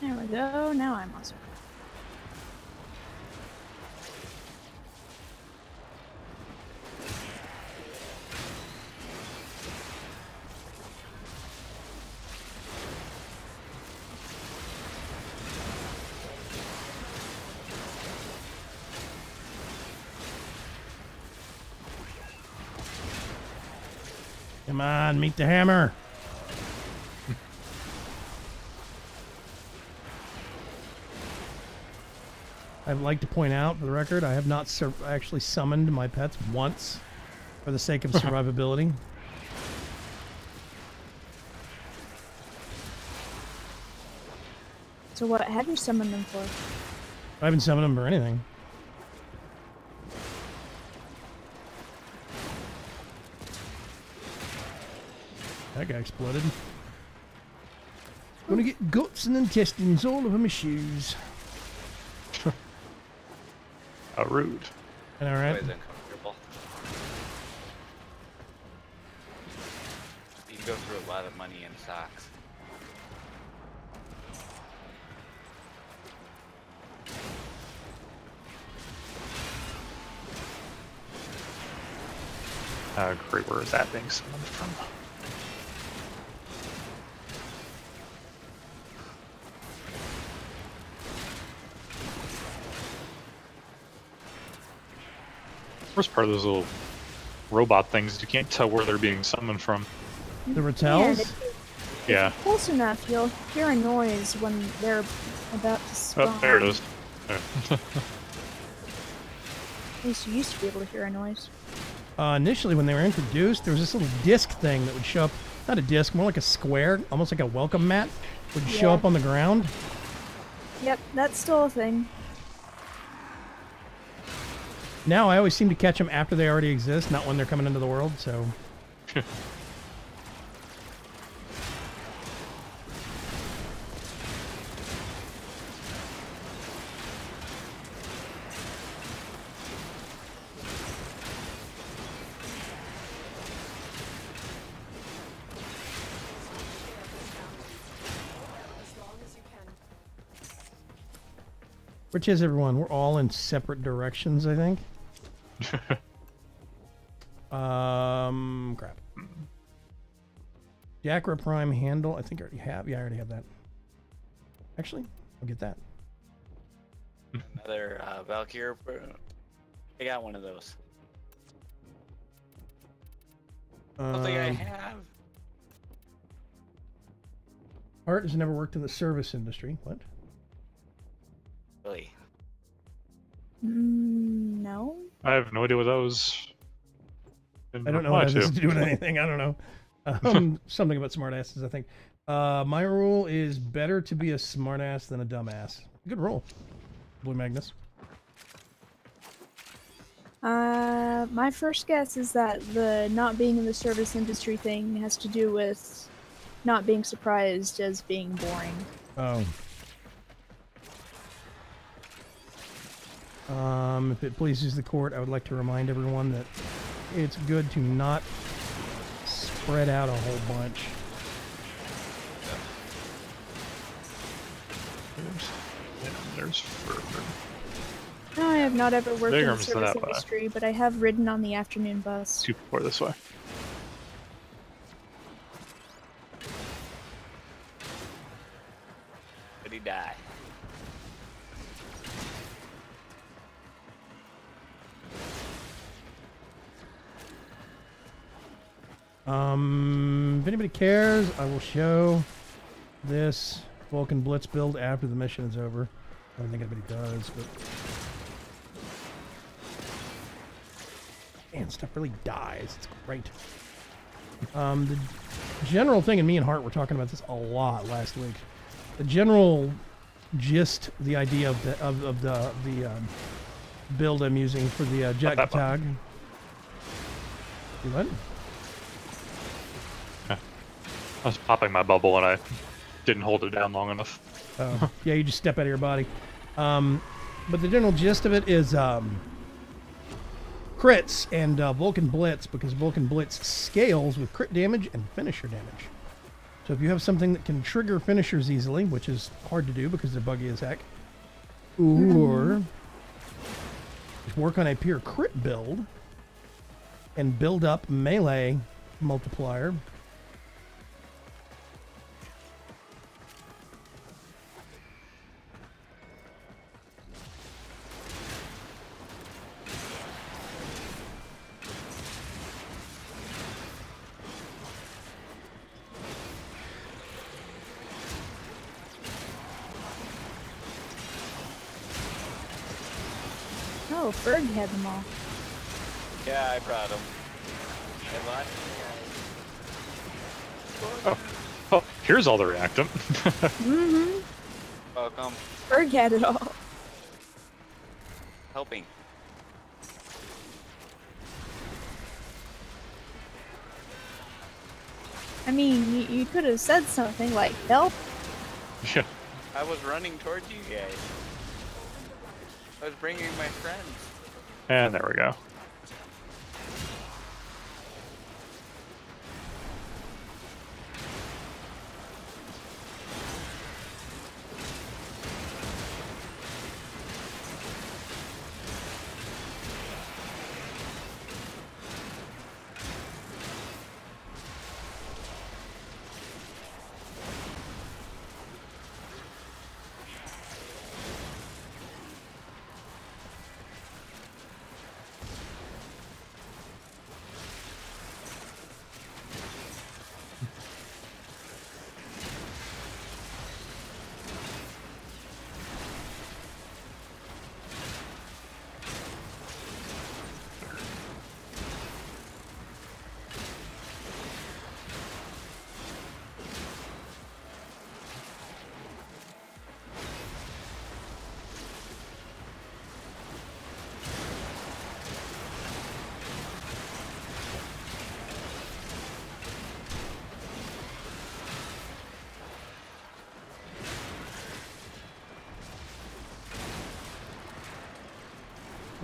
C: There we go. Now I'm awesome.
B: Come on, meet the hammer. I'd like to point out, for the record, I have not actually summoned my pets once for the sake of survivability.
C: So what have you summoned them for?
B: I haven't summoned them for anything. That guy exploded. Gonna get guts and intestines all over my shoes.
A: How rude.
B: And alright.
D: Always uncomfortable. You go through a lot of money in socks.
A: Great, where is that being summoned from? Worst part of those little robot things, you can't tell where they're being summoned from.
B: The Ratels?
A: Yeah.
C: Close enough, you'll hear a noise when they're about to spawn.
A: Oh, there it is. Yeah.
C: At least you used to be able to hear a noise.
B: Initially, when they were introduced, there was this little disc thing that would show up. Not a disc, more like a square, almost like a welcome mat, would show
C: Yeah.
B: up on the ground.
C: Yep, that's still a thing.
B: Now I always seem to catch them after they already exist, not when they're coming into the world, so... Which is everyone? We're all in separate directions, I think. Crap. Jacra Prime handle. I think I already have. Yeah, I already have that. Actually, I'll get that.
D: Another Valkyr. I got one of those. I don't think I have.
B: Art has never worked in the service industry. What?
D: Really?
C: No.
A: I have no idea what that was.
B: I don't know what that has to do with anything. I don't know. Something about smartasses, I think. My rule is better to be a smartass than a dumbass. Good rule, Blue Magnus.
C: My first guess is that the not being in the service industry thing has to do with not being surprised as being boring.
B: Oh. If it pleases the court, I would like to remind everyone that it's good to not spread out a whole bunch.
A: There's further.
C: I have not ever worked in the
A: Digram's
C: service
A: that way.
C: industry, but I have ridden on the afternoon bus.
A: 2 this way.
D: Did he die?
B: If anybody cares, I will show this Vulcan Blitz build after the mission is over. I don't think anybody does, but... Man, stuff really dies. It's great. The general thing, and me and Hart were talking about this a lot last week. The general gist, the idea of the build I'm using for the jet tag. You what?
A: I was popping my bubble and I didn't hold it down long enough.
B: Oh, yeah, you just step out of your body. But the general gist of it is crits and Vulcan Blitz, because Vulcan Blitz scales with crit damage and finisher damage. So if you have something that can trigger finishers easily, which is hard to do because they're buggy as heck, or just work on a pure crit build and build up melee multiplier.
C: Oh, Ferg had them all.
D: Yeah, I brought him.
A: Oh, here's all the reactant.
C: Mm-hmm.
D: Welcome.
C: Ferg had it all.
D: Helping.
C: I mean, you could have said something like, help.
A: Yeah.
D: I was running towards you guys. I was bringing my friends.
A: And there we go.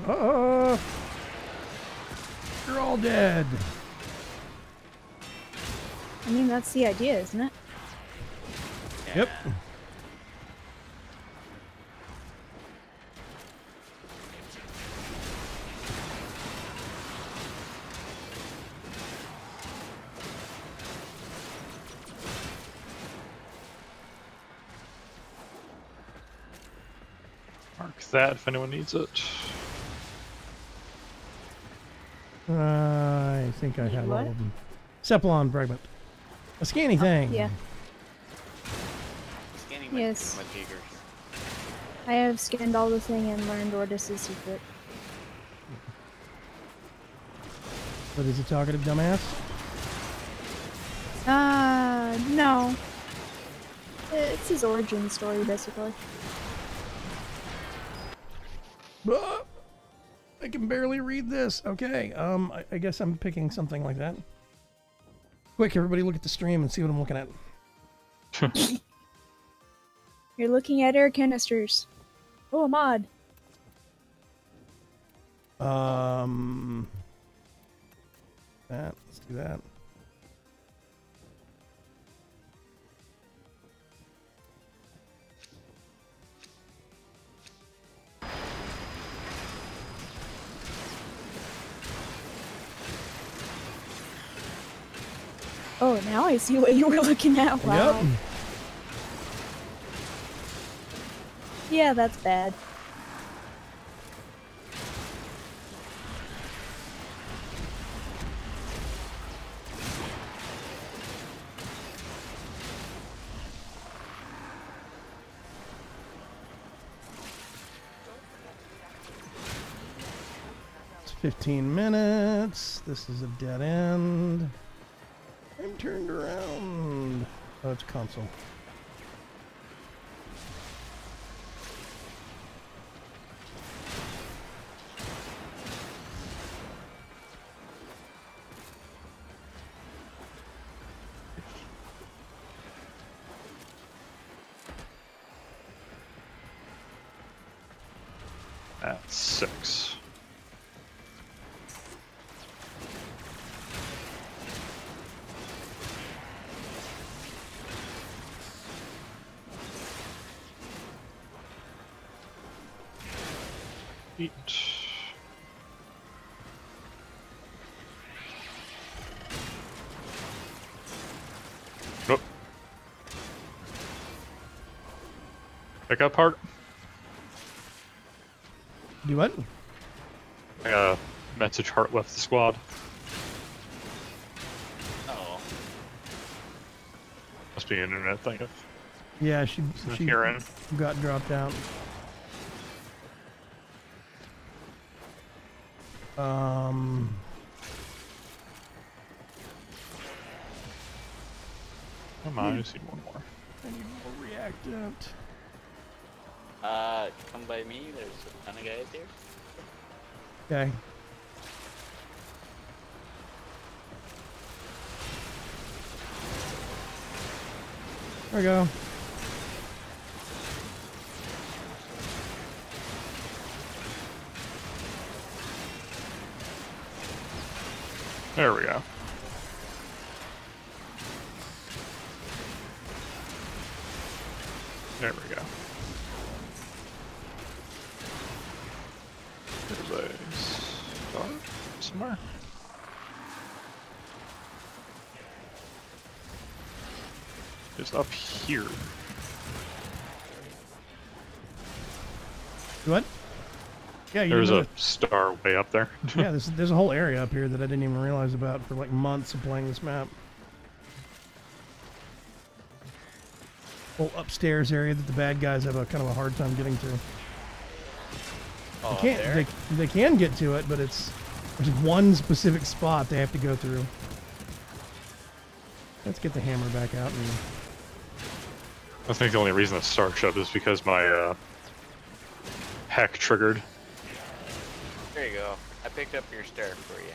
B: Oh, you're all dead.
C: I mean, that's the idea, isn't it?
B: Yep.
A: Mark that if anyone needs it.
B: I think I
C: Need
B: have all
C: what?
B: of them. Cephalon fragment. A scanny thing.
C: Yeah.
D: Scanning my,
C: Yes.
D: my jiggers.
C: I have scanned all the thing and learned Ordis's secret.
B: But is a talkative dumbass?
C: No. It's his origin story, basically.
B: Ah, I can barely read this. Okay, I guess I'm picking something like that. Quick, everybody look at the stream and see what I'm looking at.
C: You're looking at air canisters. Oh, a mod.
B: Let's do that.
C: Oh, now I see what you were looking at. Wow.
B: Yep.
C: Yeah, that's bad.
B: It's 15 minutes. This is a dead end. I'm turned around. Oh, it's console.
A: That's 6. Eight. Nope. Pick up heart.
B: Do what?
A: I got a message heart left the squad.
D: Oh.
A: Must be an internet thing.
B: Yeah, she
A: Hearing.
B: got dropped out.
A: Come on, I just need one more.
B: I need more reactant.
D: Come by me. There's a ton of guys here.
B: Okay. There we go.
A: There we go. There we go. There's a star somewhere. It's up here.
B: What? Yeah, you
A: There's
B: know
A: a star way up there.
B: yeah, there's a whole area up here that I didn't even realize about for like months of playing this map. Whole upstairs area that the bad guys have a kind of a hard time getting to.
D: Oh,
B: They
D: up there?
B: can't. They can get to it, but there's one specific spot they have to go through. Let's get the hammer back out. And
A: I think the only reason the star showed is because my hack triggered.
D: There you go. I picked up your star for you.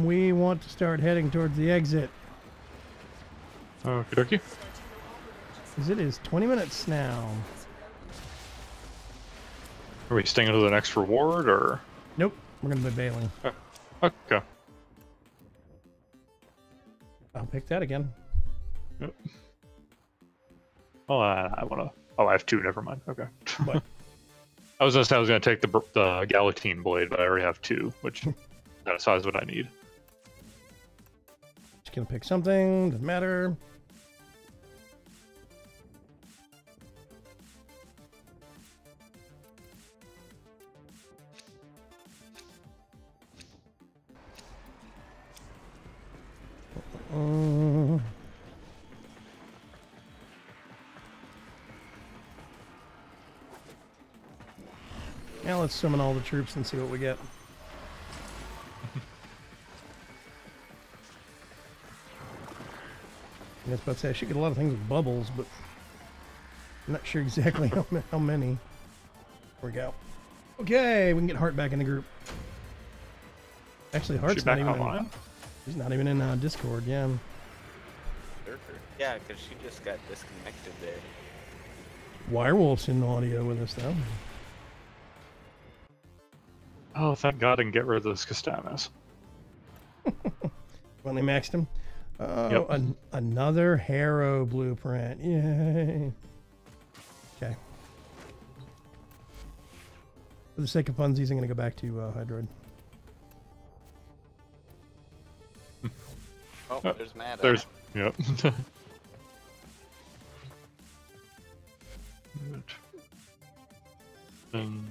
B: We want to start heading towards the exit.
A: Okie dokie.
B: Because it is 20 minutes now.
A: Are we staying until the next reward, or?
B: Nope, we're going to be bailing.
A: Okay.
B: I'll pick that again.
A: Yep. Oh, I wanna. Oh, I have 2. Never mind. Okay.
B: What?
A: I was gonna say I was gonna take the Galatine blade, but I already have 2, which satisfies what I need.
B: Just going to pick something, doesn't matter. Now let's summon all the troops and see what we get. I was about to say I should get a lot of things with bubbles, but I'm not sure exactly how many. There we go. Okay, we can get Hart back in the group. Actually, Hart's not even in. He's not even in Discord. Yeah.
D: Yeah, because she just got disconnected there.
B: Wirewolf's in audio with us though.
A: Oh, thank God I can get rid of those Castanas.
B: Finally maxed him.
A: Yep.
B: Another Harrow blueprint. Yay. Okay. For the sake of funsies, I'm going to go back to Hydroid.
D: Oh, there's Matt.
A: There's. Yep.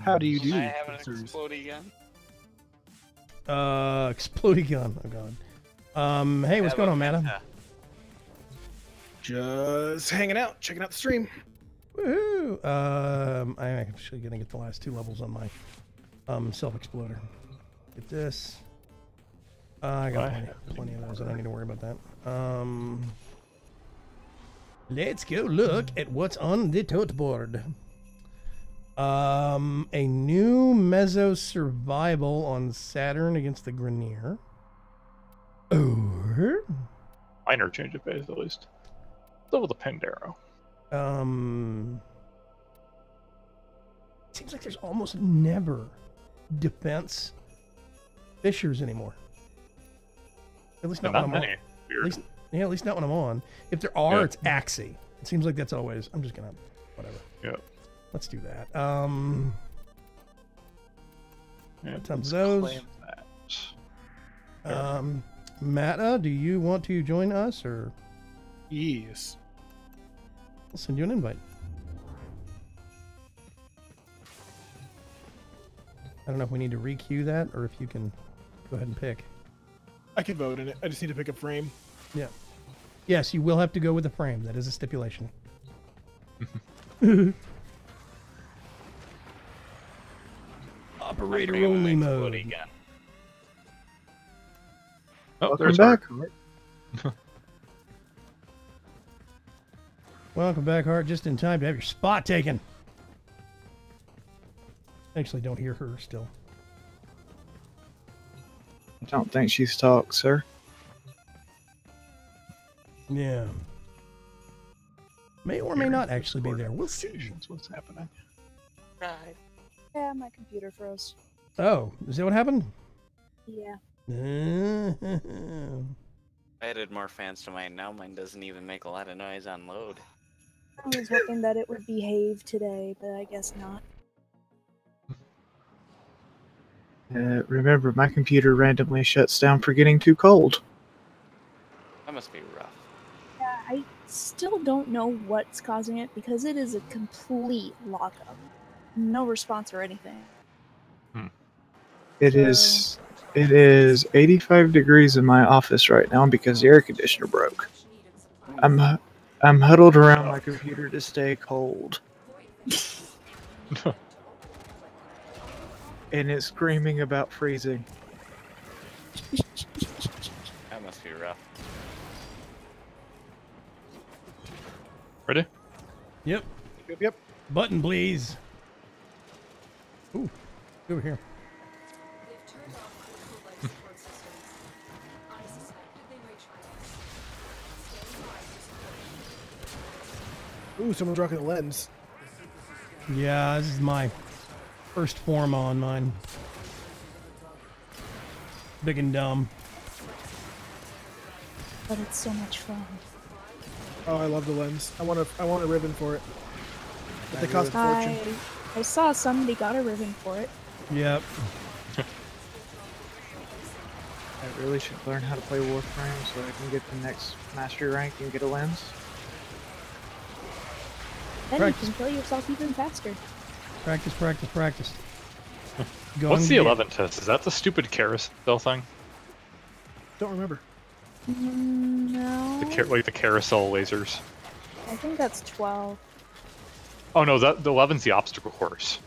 E: How do you do?
D: I have an exploding gun.
B: Exploding gun. Oh god. Hey, what's going on, Madam?
E: Just hanging out, checking out the stream.
B: Woohoo! I'm actually gonna get the last 2 levels on my self-exploder. Get this. I got plenty of those. I don't need to worry about that. Let's go look at what's on the tote board. A new Mezzo survival on Saturn against the Grenier. Or
A: minor change of phase, at least. Still with the Pandero.
B: Seems like there's almost never defense fissures anymore. At least not when I'm on.
A: Weird.
B: At least not when I'm on. If there are, it's Axie. It seems like that's always. I'm just gonna whatever.
A: Yep.
B: Let's do that.
A: Yeah,
B: times those. Matta, do you want to join us, or?
E: Yes.
B: I'll send you an invite. I don't know if we need to re-queue that, or if you can go ahead and pick.
E: I can vote in it. I just need to pick a frame.
B: Yeah. Yes, you will have to go with the frame. That is a stipulation. Operator only mode.
A: Oh,
E: Welcome
A: there's
E: back.
B: Welcome back, Hart. Just in time to have your spot taken. Actually, don't hear her still.
F: I don't think she's talked, sir.
B: Yeah. May or may not actually be there. We'll see.
A: What's happening?
D: Right.
C: Yeah, my computer froze.
B: Oh, is that what happened?
C: Yeah.
D: I added more fans to mine. Now mine doesn't even make a lot of noise on load.
C: I was hoping that it would behave today, but I guess not.
F: Remember, my computer randomly shuts down for getting too cold.
D: That must be rough.
C: Yeah, I still don't know what's causing it because it is a complete lockup. No response or anything.
F: It is 85 degrees in my office right now because the air conditioner broke. I'm huddled around my computer to stay cold. And it's screaming about freezing.
D: That must be rough.
A: Ready?
B: Yep.
E: Yep.
B: Button, please. Ooh, over here.
E: Ooh, someone's rocking a lens.
B: Yeah, this is my first form on mine. Big and dumb.
C: But it's so much fun.
E: Oh, I love the lens. I want a ribbon for it. But they cost a fortune.
C: I saw somebody got a ribbon for it.
B: Yep.
F: I really should learn how to play Warframe so I can get the next mastery rank and get a lens.
C: Then
B: Practice.
C: you can kill yourself even faster.
B: Practice, practice, practice.
A: What's the 11 test? Is that the stupid carousel thing?
E: Don't remember.
C: No.
A: Like the carousel lasers?
C: I think that's 12.
A: Oh no, the 11's the obstacle course.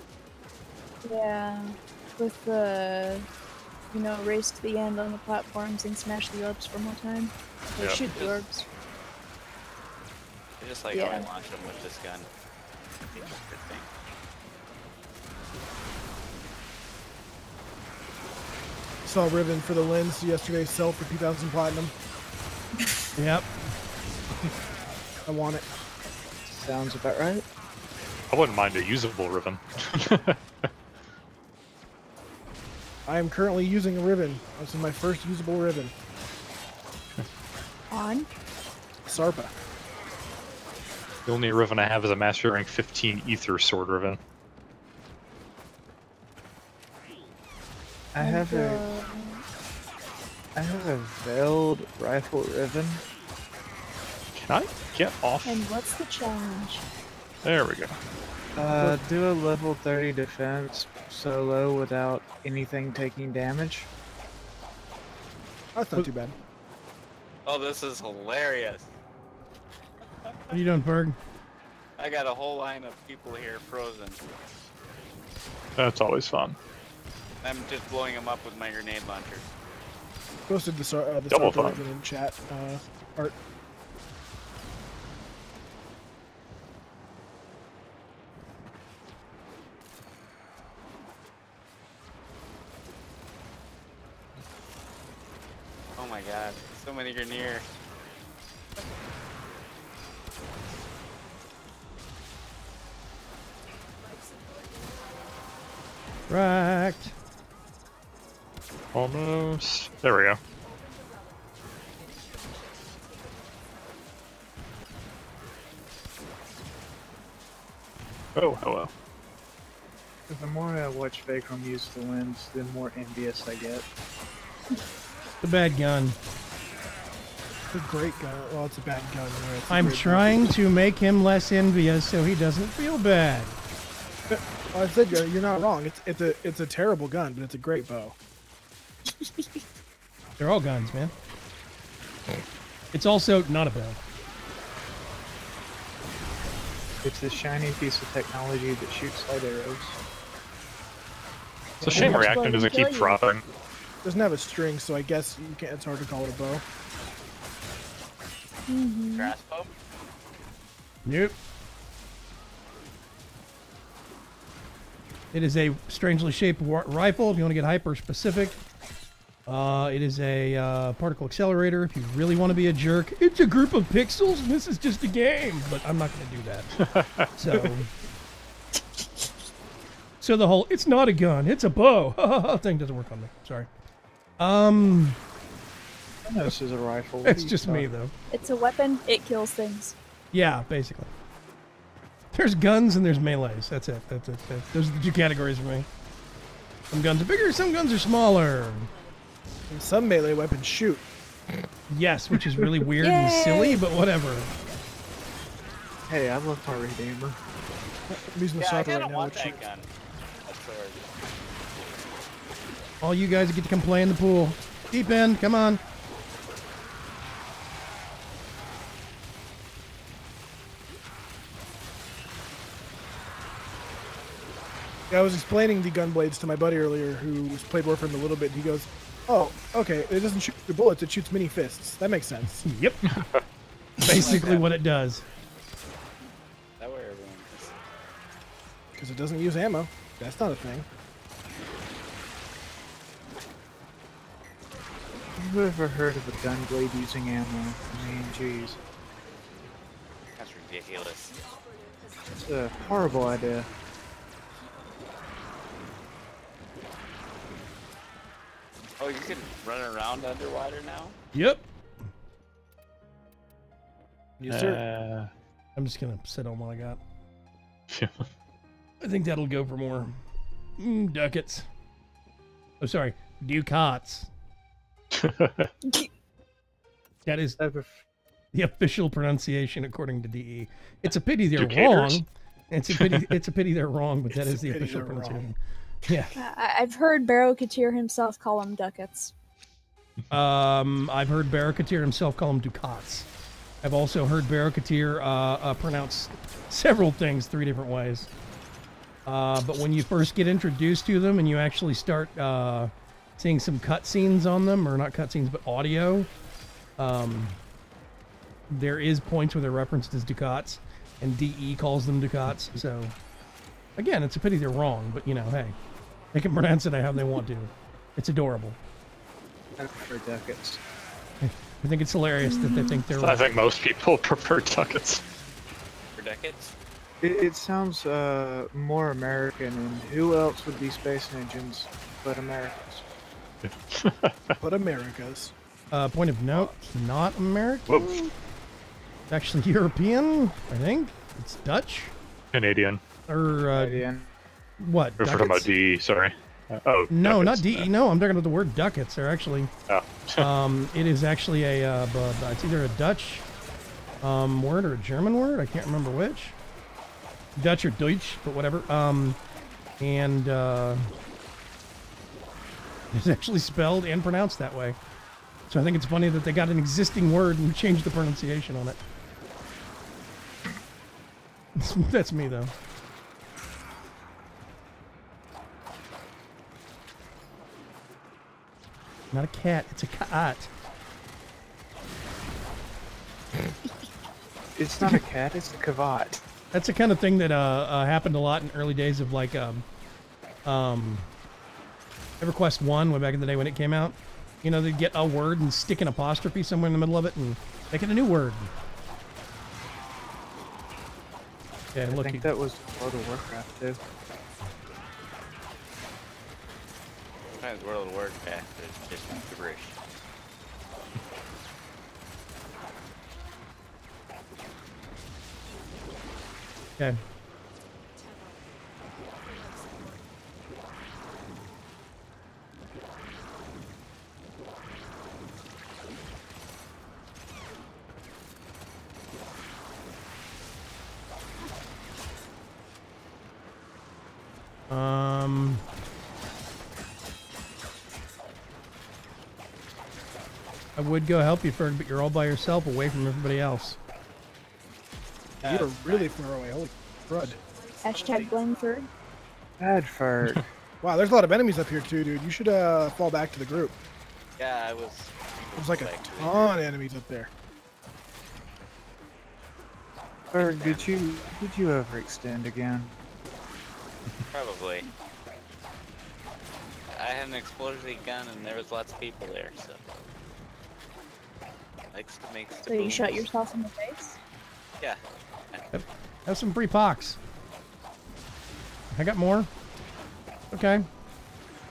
C: Yeah. With the, race to the end on the platforms and smash the orbs for more time. Or
A: Yep.
C: shoot the orbs.
D: I just like how I launch them with this gun. Good thing.
E: Saw a ribbon for the lens yesterday. Sell for 2,000 platinum.
B: Yep.
E: I want it.
F: Sounds about right.
A: I wouldn't mind a usable ribbon.
E: I am currently using a ribbon. This is my first usable ribbon.
C: On?
E: Sarpa.
A: The only ribbon I have is a Master Rank 15 Ether Sword ribbon.
F: I have a veiled rifle ribbon.
A: Can I get off?
C: And what's the challenge?
A: There we go.
F: Do a level 30 defense solo without anything taking damage.
E: That's not too bad.
D: Oh, this is hilarious.
B: What are you doing, Berg?
D: I got a whole line of people here frozen.
A: That's always fun.
D: I'm just blowing them up with my grenade launcher.
E: Posted the
A: Double
E: Sarpa
A: fun.
E: ribbon in chat. Art.
D: Oh my god, so many Grenier.
B: Racked.
A: Almost. There we go. Oh, hello.
F: The more I watch Vacrum use the lens, the more envious I get.
B: The bad gun.
E: It's a great gun. Well, it's a bad gun. Right? It's a
B: I'm
E: great
B: trying to make him less envious so he doesn't feel bad.
E: gun. Well, I said you're not wrong. It's a terrible gun, but it's a great bow.
B: They're all guns, man. It's also not a bow.
F: It's a shiny piece of technology that shoots light arrows.
A: It's a shame
C: much
A: reactor
C: blood
A: doesn't
C: can kill
A: keep
C: you?
A: dropping.
E: Doesn't have a string, so I guess you can't. It's hard to call it a bow.
D: Crossbow?
B: Nope. It is a strangely shaped rifle. If you want to get hyper specific, it is a particle accelerator. If you really want to be a jerk, it's a group of pixels. And this is just a game, but I'm not going to do that. So the whole "it's not a gun, it's a bow" thing doesn't work on me. Sorry.
F: I know this is a rifle. What
B: It's
F: are you
B: just me
F: talking-
B: though.
C: It's a weapon, it kills things.
B: Yeah, basically. There's guns and there's melees. That's it. Those are the two categories for me. Some guns are bigger, some guns are smaller.
E: And some melee weapons shoot.
B: Yes, which is really weird and silly, but whatever.
F: Hey, I love my Redeemer.
E: I'm using the
D: Yeah, I
E: Sarpa
D: kinda
E: right now.
D: want
E: Which
D: that gun. That sword.
B: All you guys get to come play in the pool. Deep end, come on.
E: I was explaining the gun blades to my buddy earlier, who played Warframe a little bit. And he goes, "Oh, okay. It doesn't shoot the bullets; it shoots mini fists. That makes sense."
B: Yep. Basically what it does.
D: That way everyone is.
E: Because it doesn't use ammo. That's not a thing.
F: Have you ever heard of a gun blade using ammo? I mean, jeez.
D: That's ridiculous. ridiculous.
F: It's a horrible idea.
D: Oh, you can run around underwater now?
B: Yep.
E: Yes, sir.
B: I'm just gonna sit on what I got. I think that'll go for more. Ducats. Oh, sorry. Ducats. That is the official pronunciation according to DE. It's a pity they're wrong. It's a pity. It's a pity they're wrong, but that is the official pronunciation. Yeah.
C: I've heard Barrow-Katir himself call them ducats.
B: I've heard Barrow-Katir himself call them ducats. I've also heard Barrow-Katir pronounce several things 3 different ways. But when you first get introduced to them and you actually start seeing some cutscenes on them, or not cutscenes, but audio, there is points where they're referenced as ducats, and DE calls them ducats. So, again, it's a pity they're wrong, but, you know, hey, they can pronounce it how they want to. It's adorable.
F: I prefer ducats.
B: I think it's hilarious that they think they're
A: I think most people prefer ducats.
D: For decades?
F: It sounds more American, and who else would be space ninjas but Americans?
E: But Americas.
B: Point of note, not American.
A: Whoa.
B: It's actually European, I think. It's Dutch.
A: Canadian.
B: Or,
F: Canadian.
B: what?
A: We're talking about
B: ducats?
A: DE, sorry. Oh,
B: No,
A: ducats.
B: not DE. No, I'm talking about the word ducats. They're actually,
A: Oh.
B: it is actually it's either a Dutch word or a German word. I can't remember which. Dutch or Deutsch, but whatever. And it's actually spelled and pronounced that way. So I think it's funny that they got an existing word and changed the pronunciation on it. That's me, though. Not a cat, it's a cat.
F: It's not a cat, it's a cavat.
B: That's the kind of thing that happened a lot in early days of like EverQuest 1, way back in the day when it came out. You know, they'd get a word and stick an apostrophe somewhere in the middle of it and make it a new word. Yeah,
F: I
B: look.
F: think that was World of Warcraft too.
D: Sometimes World of Warcraft is just gibberish.
B: Okay. I would go help you, Ferg, but you're all by yourself, away from everybody else.
E: You're really far away. Holy crud.
C: Hashtag blame Ferg.
F: Bad fart.
E: Wow, there's a lot of enemies up here too, dude. You should fall back to the group.
D: Yeah, I was.
E: There's like a ton of enemies up there.
F: Or did you overextend again?
D: Probably. I had an explosive gun and there was lots of people there, so. Likes to make
C: So you shot yourself in the face?
D: Yeah.
B: Have some free pox. I got more. Okay.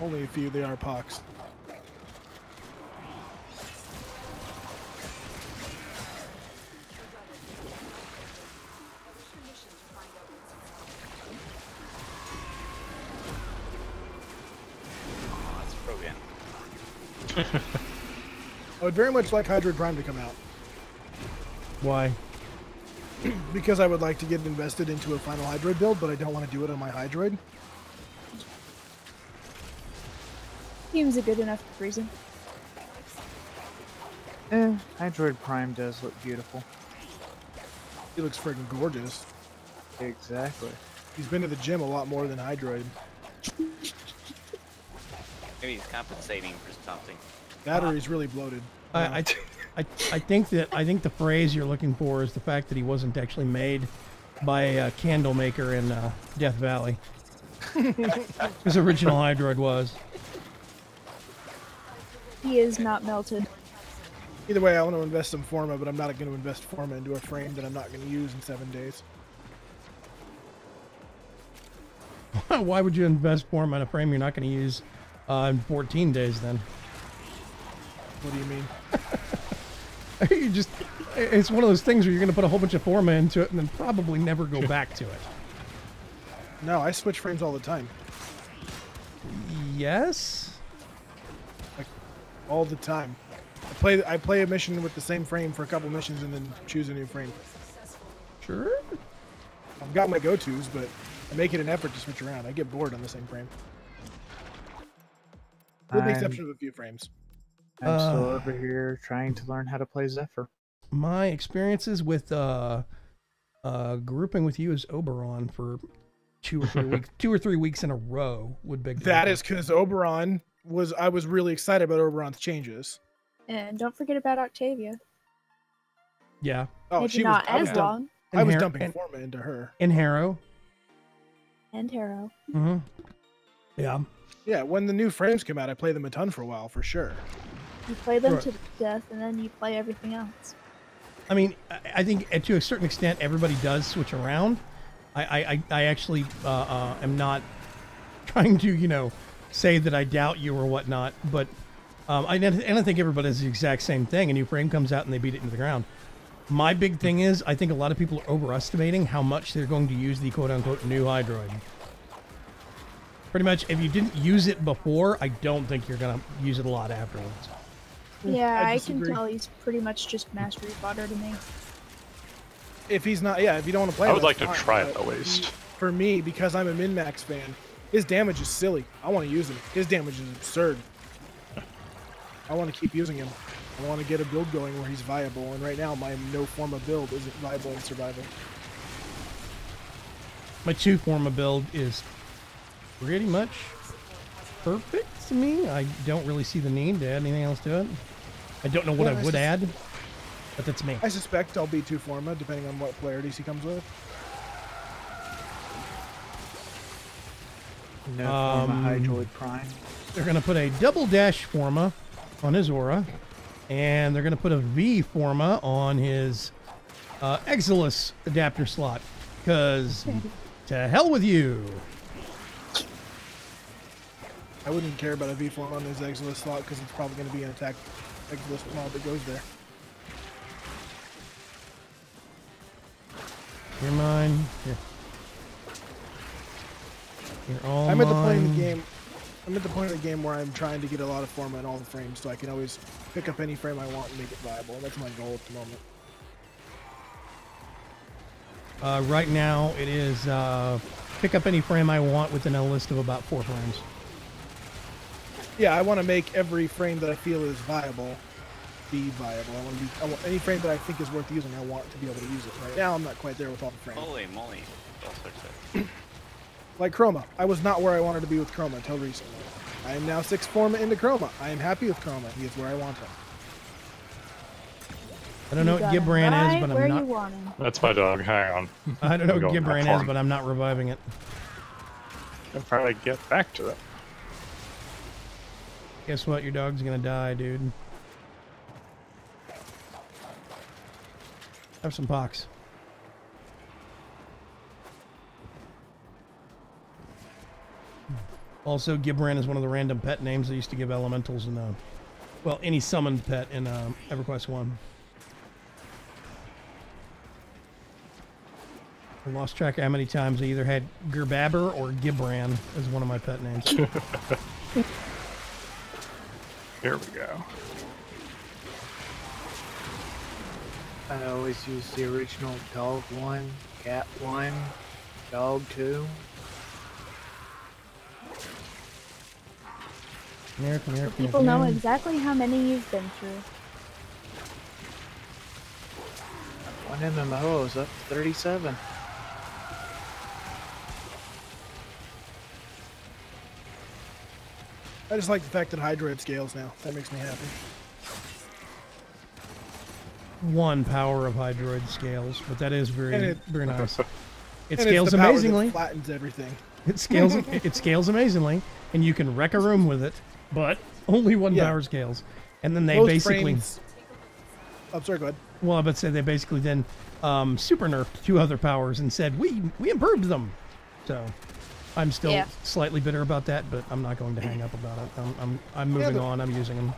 E: Only a few, they are pox.
D: Oh, it's broken.
E: I would very much like Hydroid Prime to come out.
B: Why?
E: Because I would like to get invested into a final Hydroid build, but I don't want to do it on my Hydroid.
C: Seems a good enough reason.
F: Hydroid Prime does look beautiful.
E: He looks friggin' gorgeous.
F: Exactly.
E: He's been to the gym a lot more than Hydroid.
D: Maybe he's compensating for something.
E: Battery's really bloated.
B: I think the phrase you're looking for is the fact that he wasn't actually made by a candle maker in Death Valley. His original Hydroid was.
C: He is not melted.
E: Either way, I want to invest some Forma, but I'm not going to invest Forma into a frame that I'm not going to use in 7 days.
B: Why would you invest Form in a frame you're not going to use in 14 days then?
E: What do you mean?
B: You just, it's one of those things where you're going to put a whole bunch of Forma into it and then probably never go back to it.
E: No, I switch frames all the time.
B: Yes?
E: Like, all the time. I play a mission with the same frame for a couple missions and then choose a new frame.
B: Sure.
E: I've got my go-tos, but I make it an effort to switch around. I get bored on the same frame. With the exception of a few frames.
F: I'm still over here trying to learn how to play Zephyr.
B: My experiences with grouping with you as Oberon for 2 or 3 weeks, 2 or 3 weeks in a row would be.
E: That is because Oberon I was really excited about Oberon's changes.
C: And don't forget about Octavia.
B: Yeah.
E: Oh,
C: Maybe
E: she
C: not
E: was.
C: as long.
E: I was
B: And
E: dumping Forma into her.
B: And Harrow.
C: And Harrow.
B: Mm-hmm. Yeah.
E: Yeah, when the new frames come out, I play them a ton for a while, for sure.
C: You play them
B: Sure.
C: to death, and then you play everything else.
B: I mean, I think to a certain extent, everybody does switch around. I actually am not trying to, say that I doubt you or whatnot, but I don't think everybody does the exact same thing. A new frame comes out and they beat it into the ground. My big thing is, I think a lot of people are overestimating how much they're going to use the quote-unquote new Hydroid. Pretty much, if you didn't use it before, I don't think you're going to use it a lot afterwards.
C: Yeah, I can
E: disagree.
C: tell he's pretty much just mastery fodder to me.
E: If he's not, if you don't want to play
A: I
E: it,
A: would like to
E: that's
A: try
E: fine,
A: it
E: but
A: at least.
E: For me, because I'm a min-max fan, his damage is silly. I want to use him. His damage is absurd. I want to keep using him. I want to get a build going where he's viable, and right now my no Forma build isn't viable in survival.
B: My 2 Forma build is pretty much perfect to me. I don't really see the need to add anything else to it. I don't know what
E: Yeah,
B: I would add, but that's me.
E: I suspect I'll be 2 Forma, depending on what polarities he comes with.
F: No Forma Hydroid Prime.
B: They're going to put a double dash Forma on his aura, and they're going to put a V Forma on his Exilus adapter slot, because to hell with you.
E: I wouldn't care about a V-form on his Exilus slot because it's probably going to be an attack Exilus mod that goes there.
B: You're mine. Here. You're all
E: I'm at the point in
B: mine.
E: the game. I'm at the point in the game where I'm trying to get a lot of Forma in all the frames, so I can always pick up any frame I want and make it viable. That's my goal at the moment.
B: Right now, it is pick up any frame I want within a list of about 4 frames.
E: Yeah, I want to make every frame that I feel is viable be viable. I want any frame that I think is worth using. I want to be able to use it. Right now, I'm not quite there with all the frames.
D: Holy moly. All sorts of-
E: Like Chroma, I was not where I wanted to be with Chroma until recently. I am now 6 Forma into Chroma. I am happy with Chroma. He is where I want him.
B: I don't know what Gibran is, but
C: where
B: I'm
C: you
B: not.
C: want him.
A: That's my dog. Hang on.
B: I don't know
A: I'm
B: what
A: going
B: Gibran
A: back
B: is,
A: for him.
B: but I'm not reviving it.
A: I'll probably get back to that.
B: Guess what? Your dog's gonna die, dude. Have some pox. Also, Gibran is one of the random pet names they used to give elementals in well, any summoned pet in EverQuest 1. I lost track of how many times I either had Gerbabber or Gibran as one of my pet names.
A: Here we go.
F: I always use the original dog 1, cat 1, dog 2.
B: Come here, come here, come here,
C: People
B: come
C: know
B: here.
C: exactly how many you've been through.
F: One MMO is up to 37.
E: I just like the fact that Hydroid scales now. That makes me happy.
B: 1 power of Hydroid scales, but that is
E: And
B: very,
E: it-
B: very nice. It
E: And
B: scales
E: it's the power that
B: amazingly.
E: flattens everything.
B: It scales amazingly, and you can wreck a room with it, but only 1
E: Yeah.
B: power scales. And then they
E: Most
B: basically
E: frames, I'm sorry, go ahead.
B: Well, I would say they basically then super nerfed 2 other powers and said we improved them. So I'm still slightly bitter about that, but I'm not going to hang up about it. I'm moving on. I'm using them.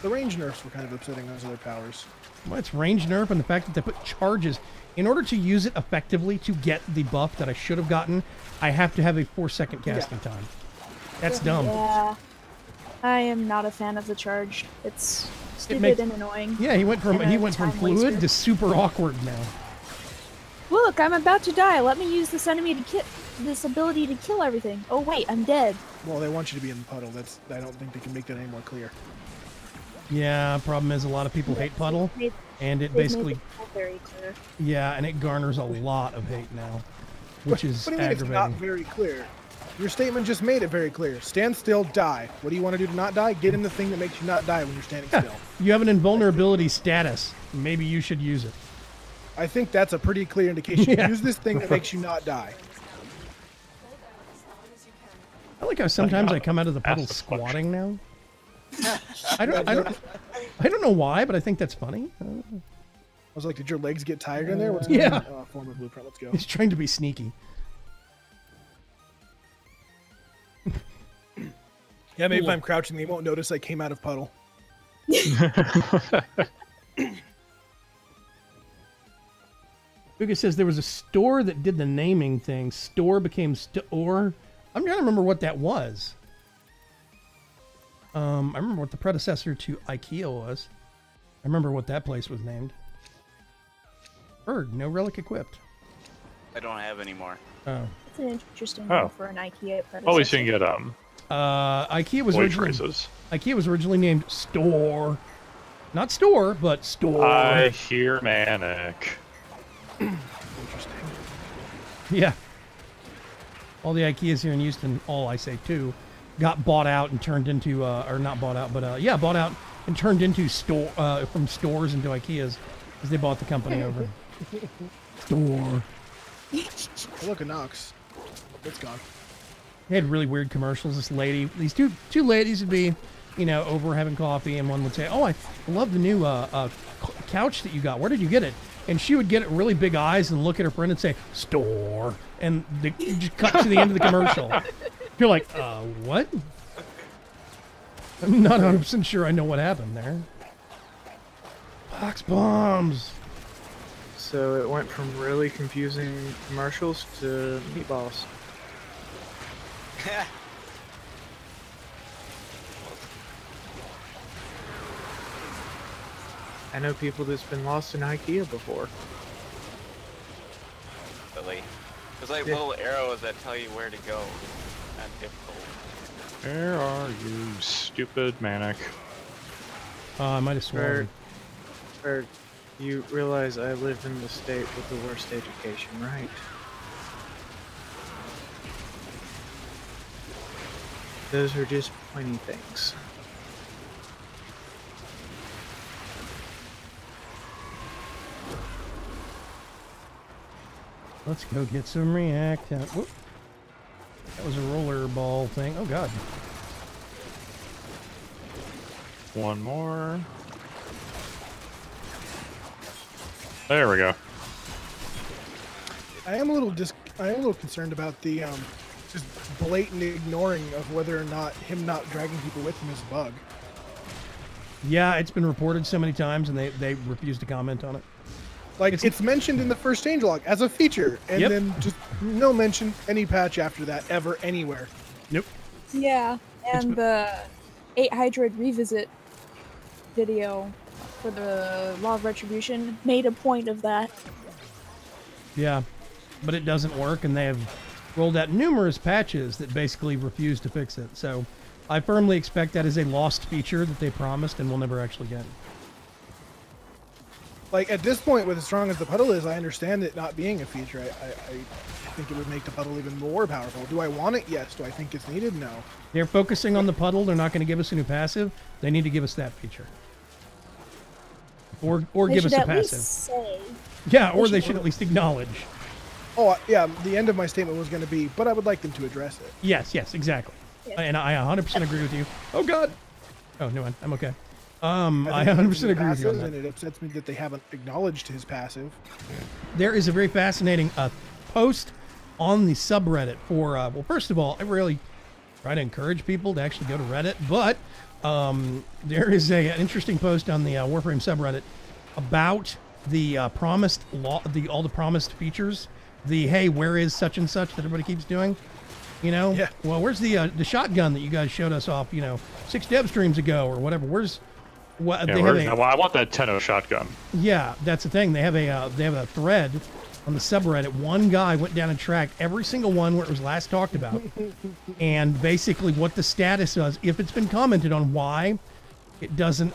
E: The range nerfs were kind of upsetting those other powers.
B: Well, it's range nerf and the fact that they put charges. In order to use it effectively to get the buff that I should have gotten, I have to have a 4-second casting time. That's dumb.
C: Yeah. I am not a fan of the charge. It's stupid and annoying.
B: Yeah, he went from fluid
C: waster
B: to super awkward now.
C: Look, I'm about to die. Let me use this this ability to kill everything. Oh wait, I'm dead.
E: Well, they want you to be in the puddle. I don't think they can make that any more clear.
B: Yeah, problem is a lot of people hate puddle, and it basically
C: very clear.
B: Yeah, and it garners a lot of hate now, which is
E: what do you mean
B: aggravating.
E: it's not very clear? Your statement just made it very clear. Stand still, die. What do you want to do to not die? Get in the thing that makes you not die when you're standing still.
B: You have an invulnerability status. Maybe you should use it.
E: I think that's a pretty clear indication.
B: Yeah.
E: Use this thing that makes you not die.
B: I like how sometimes I come out of the puddle squatting now. I don't know why, but I think that's funny.
E: I was like, did your legs get tired in there? What's
B: Yeah.
E: going on? Former blueprint, let's go.
B: He's trying to be sneaky.
E: Yeah, maybe if I'm crouching, they won't notice I came out of puddle.
B: Buga says there was a store that did the naming thing. Store became store. I'm trying to remember what that was. I remember what the predecessor to IKEA was. I remember what that place was named. Berg, no relic equipped.
D: I don't have any more.
B: Oh.
C: That's an interesting
A: Oh.
C: one for an IKEA predecessor.
A: At least you can get
B: IKEA was
A: blade
B: originally
A: traces.
B: IKEA was originally named Store. Not store, but store.
A: I hear Manic.
E: Interesting.
B: Yeah. All the IKEAs here in Houston, all I say two, got bought out and turned into, or not bought out, but yeah, bought out and turned into store, from stores into IKEAs, because they bought the company over. Store.
E: Oh, look, a Nox. It's gone.
B: They had really weird commercials. This lady, these two ladies would be, you know, over having coffee, and one would say, "Oh, I love the new couch that you got. Where did you get it?" And she would get really big eyes and look at her friend and say, "Store," and they just cut to the end of the commercial. You're like, what? I'm not 100% sure I know what happened there. Box bombs.
F: So it went from really confusing commercials to meatballs. I know people that's been lost in IKEA before.
D: Really? There's like
F: Yeah.
D: little arrows that tell you where to go. Not difficult.
A: Where are you, stupid Manic?
B: I might have sworn.
F: Or you realize I live in the state with the worst education, right? Those are just pointy things.
B: Let's go get some react. Whoop. That was a roller ball thing. Oh, God.
A: One more. There we go.
E: I am a little concerned about the just blatant ignoring of whether or not him not dragging people with him is a bug.
B: Yeah, it's been reported so many times, and they refuse to comment on it.
E: Like it's mentioned in the first changelog as a feature, and
B: Yep.
E: then just no mention any patch after that ever anywhere.
B: Nope.
C: Yeah, and the 800 revisit video for the Law of Retribution made a point of that.
B: Yeah, but it doesn't work, and they have rolled out numerous patches that basically refuse to fix it. So I firmly expect that is a lost feature that they promised and we'll never actually get.
E: Like at this point, with as strong as the puddle is, I understand it not being a feature. I think it would make the puddle even more powerful. Do I want it? Yes. Do I think it's needed? No.
B: They're focusing on the puddle. They're not going to give us a new passive. They need to give us that feature. Or
C: They
B: give
C: should
B: us a
C: at least
B: passive.
C: say.
B: Yeah, or they should at least acknowledge.
E: Oh yeah. The end of my statement was going to be, but I would like them to address it.
B: Yes, exactly.
C: Yeah.
B: And I 100% agree with you. Oh, God. Oh, no, I'm okay. I
E: think
B: 100%
E: he's
B: agree with you on
E: passive,
B: that.
E: and it upsets me that they haven't acknowledged his passive.
B: There is a very fascinating post on the subreddit for, well, first of all, I really try to encourage people to actually go to Reddit, but there is an interesting post on the Warframe subreddit about the promised all the promised features. The hey, where is such and such that everybody keeps doing? You know,
E: Yeah.
B: well, where's the shotgun that you guys showed us off? 6 dev streams ago or whatever. Where's what
A: Yeah,
B: they have
A: I want that 10-0 shotgun.
B: Yeah, that's the thing. They have a thread on the subreddit. One guy went down and tracked every single one where it was last talked about, and basically what the status was, if it's been commented on, why it doesn't,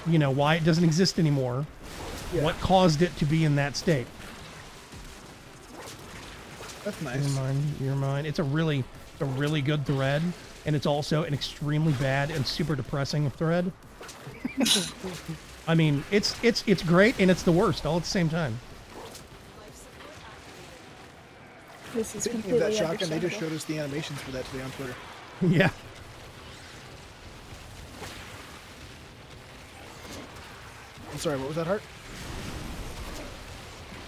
B: why it doesn't exist anymore, what caused it to be in that state.
E: That's nice.
B: You're mine. It's a really good thread, and it's also an extremely bad and super depressing thread. I mean, it's great and it's the worst all at the same time.
C: This is
E: Speaking of
C: completely
E: that shotgun, they just
C: understandable.
E: showed us the animations for that today on Twitter.
B: Yeah.
E: I'm sorry, what was that, Hart?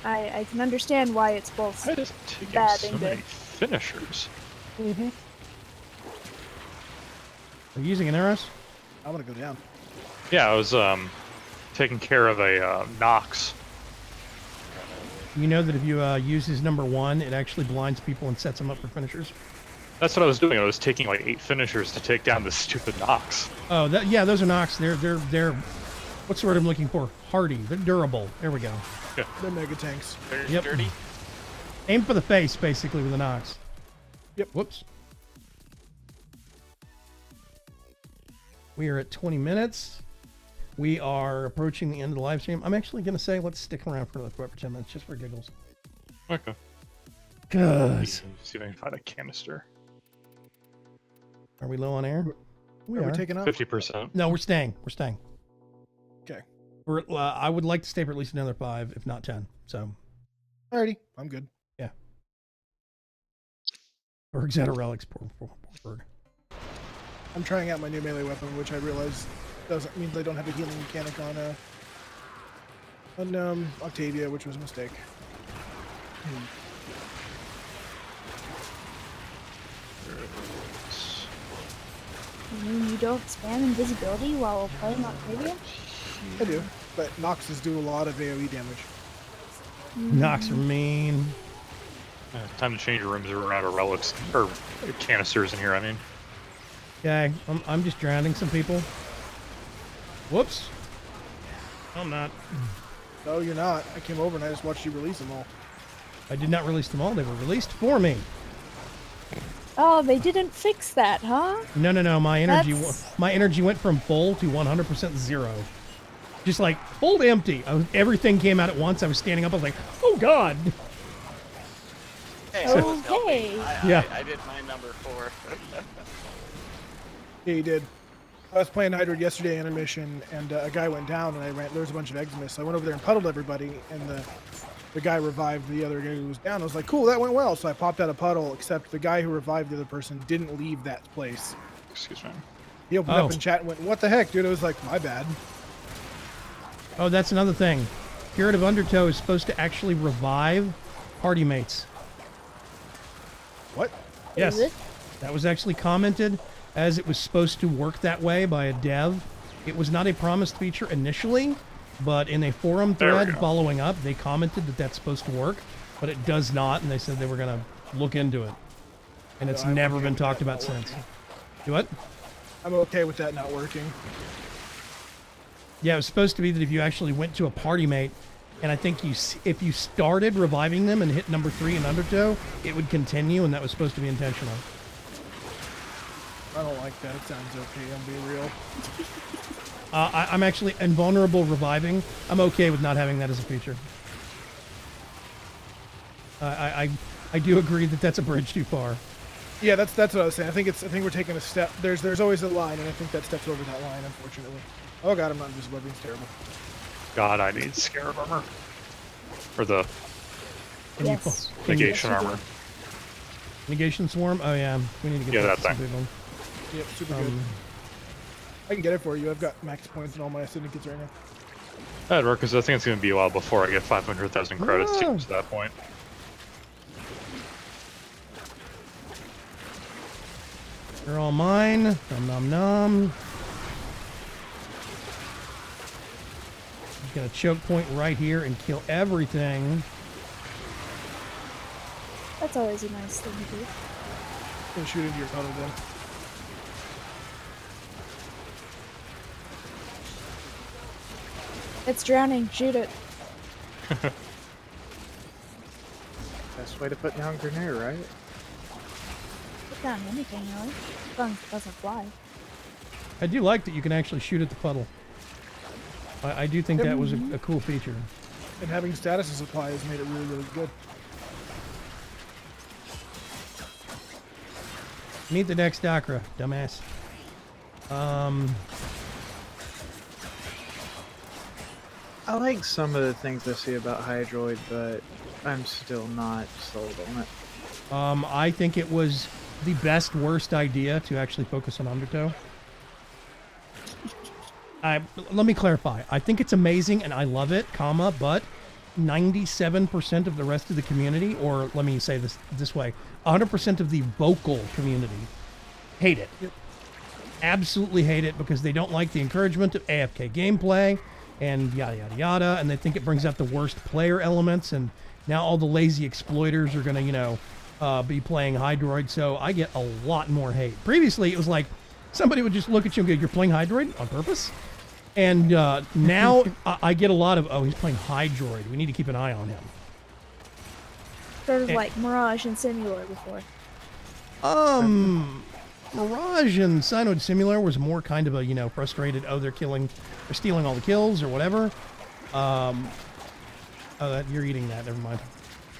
C: I can understand why it's both
A: I just taking
C: bad
A: so
C: and
A: many
C: good.
A: finishers.
B: Are you using an arrows?
E: I'm gonna go down.
A: Yeah, I was taking care of a Nox.
B: You know that if you use his number 1, it actually blinds people and sets them up for finishers.
A: That's what I was doing. I was taking like 8 finishers to take down this stupid Nox.
B: Oh, yeah, those are Nox. They're what's the word I'm looking for? Hardy. They're durable. There we go.
E: They're mega tanks.
D: They're
B: Yep.
D: dirty.
B: Aim for the face, basically, with a Nox.
E: Yep.
B: Whoops. We are at 20 minutes. We are approaching the end of the live stream. I'm actually going to say let's stick around for another 10 minutes, just for giggles.
A: Okay.
B: Cause
A: See if I can find a canister.
B: are we low on air? We
E: Are
B: are.
E: we taking off?
A: 50%.
B: No, we're staying. We're staying.
E: Okay.
B: I would like to stay for at least another 5, if not 10. So,
E: Alrighty, I'm good.
B: Berg's out of relics. Poor Berg.
E: I'm trying out my new melee weapon, which I realize doesn't mean they don't have a healing mechanic on Octavia, which was a mistake.
C: You mean you don't spam invisibility while playing Octavia?
E: I do, but Noxes do a lot of AoE damage.
B: Nox are mean.
A: Time to change your rooms around of relics or canisters in here. I mean,
B: Okay, I'm just drowning some people. Whoops. I'm not.
E: No, you're not. I came over and I just watched you release them all.
B: I did not release them all. They were released for me.
C: Oh, they didn't fix that, huh?
B: No. My
C: That's-
B: energy went from full to 100% zero. Just like full to empty. Everything came out at once. I was standing up. I was like, oh god.
D: Hey, I was helping.
C: Okay.
B: Yeah.
D: I did my number 4.
E: Yeah, you did. I was playing Hydroid yesterday intermission, and a guy went down, and there was a bunch of Eximus. So I went over there and puddled everybody, and the guy revived the other guy who was down. I was like, cool, that went well. So I popped out a puddle, except the guy who revived the other person didn't leave that place.
A: excuse me.
E: He opened
B: Oh.
E: up in chat and went, what the heck, dude? I was like, my bad.
B: Oh, that's another thing. Spirit of Undertow is supposed to actually revive party mates.
E: What?
B: Yes.
C: Is it?
B: That was actually commented as it was supposed to work that way by a dev. It was not a promised feature initially, but in a forum
A: There we
B: thread
A: go.
B: following up, they commented that that's supposed to work, but it does not, and they said they were going to look into it. And it's
E: I'm
B: never
E: okay
B: been
E: with
B: talked
E: that
B: about
E: not
B: since.
E: working.
B: Do what?
E: I'm okay with that not working.
B: Yeah, it was supposed to be that if you actually went to a party mate, and I think if you started reviving them and hit number 3 in Undertow, it would continue, and that was supposed to be intentional.
E: I don't like that. It sounds okay. I'm being real.
B: I'm actually invulnerable reviving. I'm okay with not having that as a feature. I do agree that that's a bridge too far.
E: Yeah, that's what I was saying. I think we're taking a step. There's always a line, and I think that steps over that line, unfortunately. Oh god, I'm not invisible. Everything's terrible.
A: God, I need Scarab armor. Or the
B: Can you
C: Yes.
B: can you-
A: negation armor.
B: Negation swarm? Oh yeah, we need to get
A: Yeah,
B: that
A: that
B: to some
A: thing.
B: people.
E: Yep, super good. I can get it for you. I've got max points in all my syndicates right now.
A: That'd work, because I think it's going to be a while before I get 500,000 credits to that point.
B: They're all mine. Nom nom nom. Just gonna choke point right here and kill everything.
C: That's always a nice thing to do.
E: Gonna shoot into your tunnel then.
C: It's drowning. Shoot it.
F: Best way to put down grenade, right?
C: Put down anything, really. As long as it doesn't fly.
B: I do like that you can actually shoot at the puddle. I do think that was a cool feature.
E: And having status supply has made it really, really good.
B: Meet the next Dakra, dumbass.
F: I like some of the things I see about Hydroid, but I'm still not sold on it.
B: I think it was the best worst idea to actually focus on Undertow. Let me clarify. I think it's amazing and I love it, comma, but 97% of the rest of the community, or let me say this way, 100% of the vocal community hate it.
E: Yep.
B: Absolutely hate it because they don't like the encouragement of AFK gameplay and yada yada yada, and they think it brings out the worst player elements, and now all the lazy exploiters are gonna, you know, be playing Hydroid, so I get a lot more hate. Previously, it was like somebody would just look at you and go, "You're playing Hydroid on purpose?" And now I get a lot of, "Oh, he's playing Hydroid. We need to keep an eye on him."
C: Sort of like Mirage and Simulator before.
B: Mirage and Cyanoid Simulator was more kind of a, you know, frustrated, oh, they're stealing all the kills or whatever. You're eating that, never mind.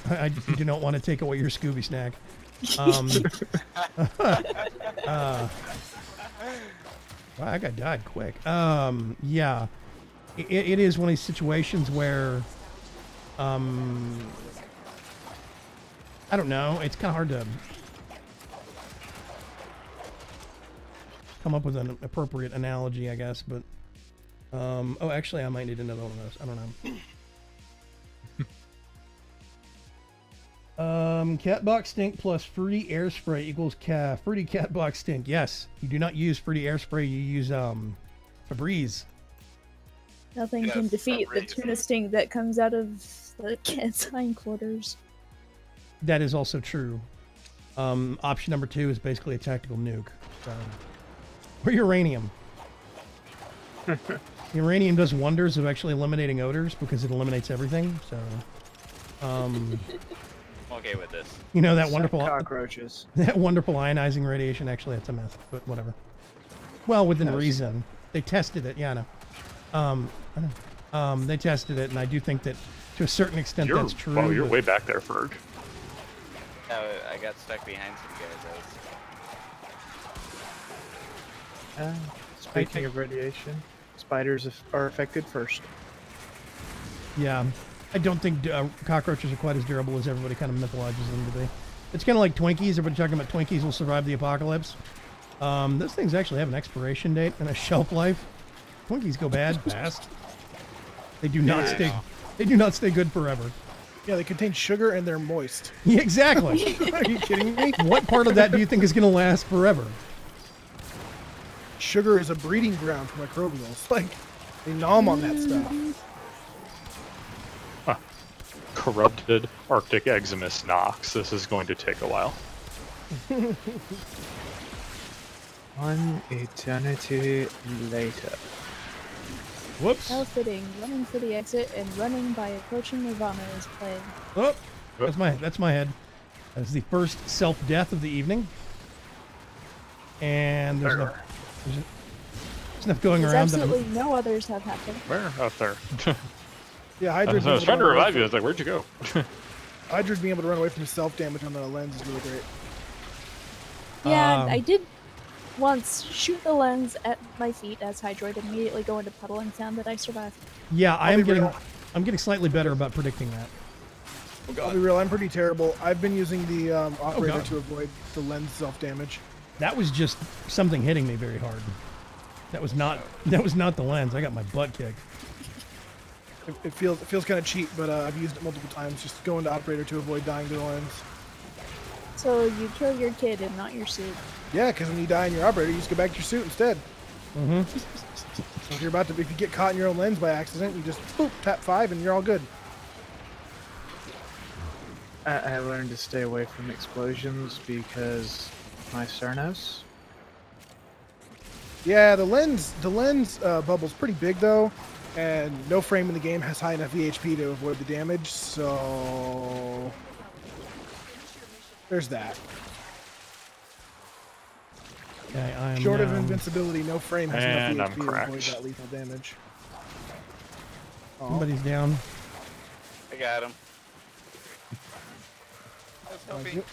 B: I do not want to take away your Scooby snack. Wow, that guy died quick. Yeah. It is one of these situations where, I don't know, it's kind of hard to come up with an appropriate analogy, I guess, but, oh, actually, I might need another one of those. I don't know. Catbox stink plus fruity air spray equals fruity catbox stink. Yes, you do not use fruity air spray, you use, Febreze.
C: Nothing can defeat the tuna stink that comes out of the cat's hindquarters.
B: That is also true. Option number 2 is basically a tactical nuke. So. Or uranium. Uranium does wonders of actually eliminating odors because it eliminates everything, so...
D: I'm okay with this.
B: You know, that wonderful...
F: cockroaches.
B: That wonderful ionizing radiation, actually, that's a myth, but whatever. Well, within reason. They tested it, yeah, I know. They tested it, and I do think that, to a certain extent, that's true.
A: Wow, you're way back there, Ferg.
D: I got stuck behind some guys.
F: Speaking of radiation, spiders are affected first.
B: Yeah. I don't think cockroaches are quite as durable as everybody kind of mythologizes them to be. It's kind of like Twinkies. Everybody talking about Twinkies will survive the apocalypse. Those things actually have an expiration date and a shelf life. Twinkies go bad fast. They do not stay. They do not stay good forever.
E: Yeah, they contain sugar and they're moist.
B: Yeah, exactly.
E: Are you kidding me?
B: What part of that do you think is going to last forever?
E: Sugar is a breeding ground for microbials. Like, they nom on that stuff.
A: Huh. Corrupted Arctic Eczemus Nox. This is going to take a while.
F: One eternity later.
B: Whoops.
C: How fitting. Running for the exit and running by approaching Nirvana is playing.
B: Oh, that's my head. That's the first self-death of the evening. And there's enough going
C: There's
B: around.
C: absolutely no others have happened.
A: Where? Out there.
E: Yeah,
A: I
E: Hydra's
A: was trying to revive you. I was like, where'd you go?
E: Hydra's being able to run away from self-damage on the lens is really great.
C: Yeah, I did once shoot the lens at my feet as Hydroid and immediately go into puddling sound that I survived.
B: Yeah,
E: I'll be real.
B: I'm getting slightly better about predicting that.
E: I'll be real, I'm pretty terrible. I've been using the operator
B: God.
E: to avoid the lens self-damage.
B: That was just something hitting me very hard. That was not the lens. I got my butt kicked.
E: It feels kind of cheap, but I've used it multiple times. Just go into operator to avoid dying to the lens.
C: So you kill your kid and not your suit.
E: Yeah, because when you die in your operator, you just go back to your suit instead.
B: Mm-hmm.
E: So if you get caught in your own lens by accident, you just boop, tap 5 and you're all good.
F: I learned to stay away from explosions because my Cernos.
E: Yeah, the lens bubble's pretty big though, and no frame in the game has high enough VHP to avoid the damage, so there's that.
B: Okay, I am
E: Short of
B: now-
E: invincibility, no frame has
A: And
E: enough
A: I'm
E: VHP to avoid
A: cracked.
E: that lethal damage. Oh,
B: Somebody's down.
D: I got him. Let's help
E: thank
D: me.
E: you.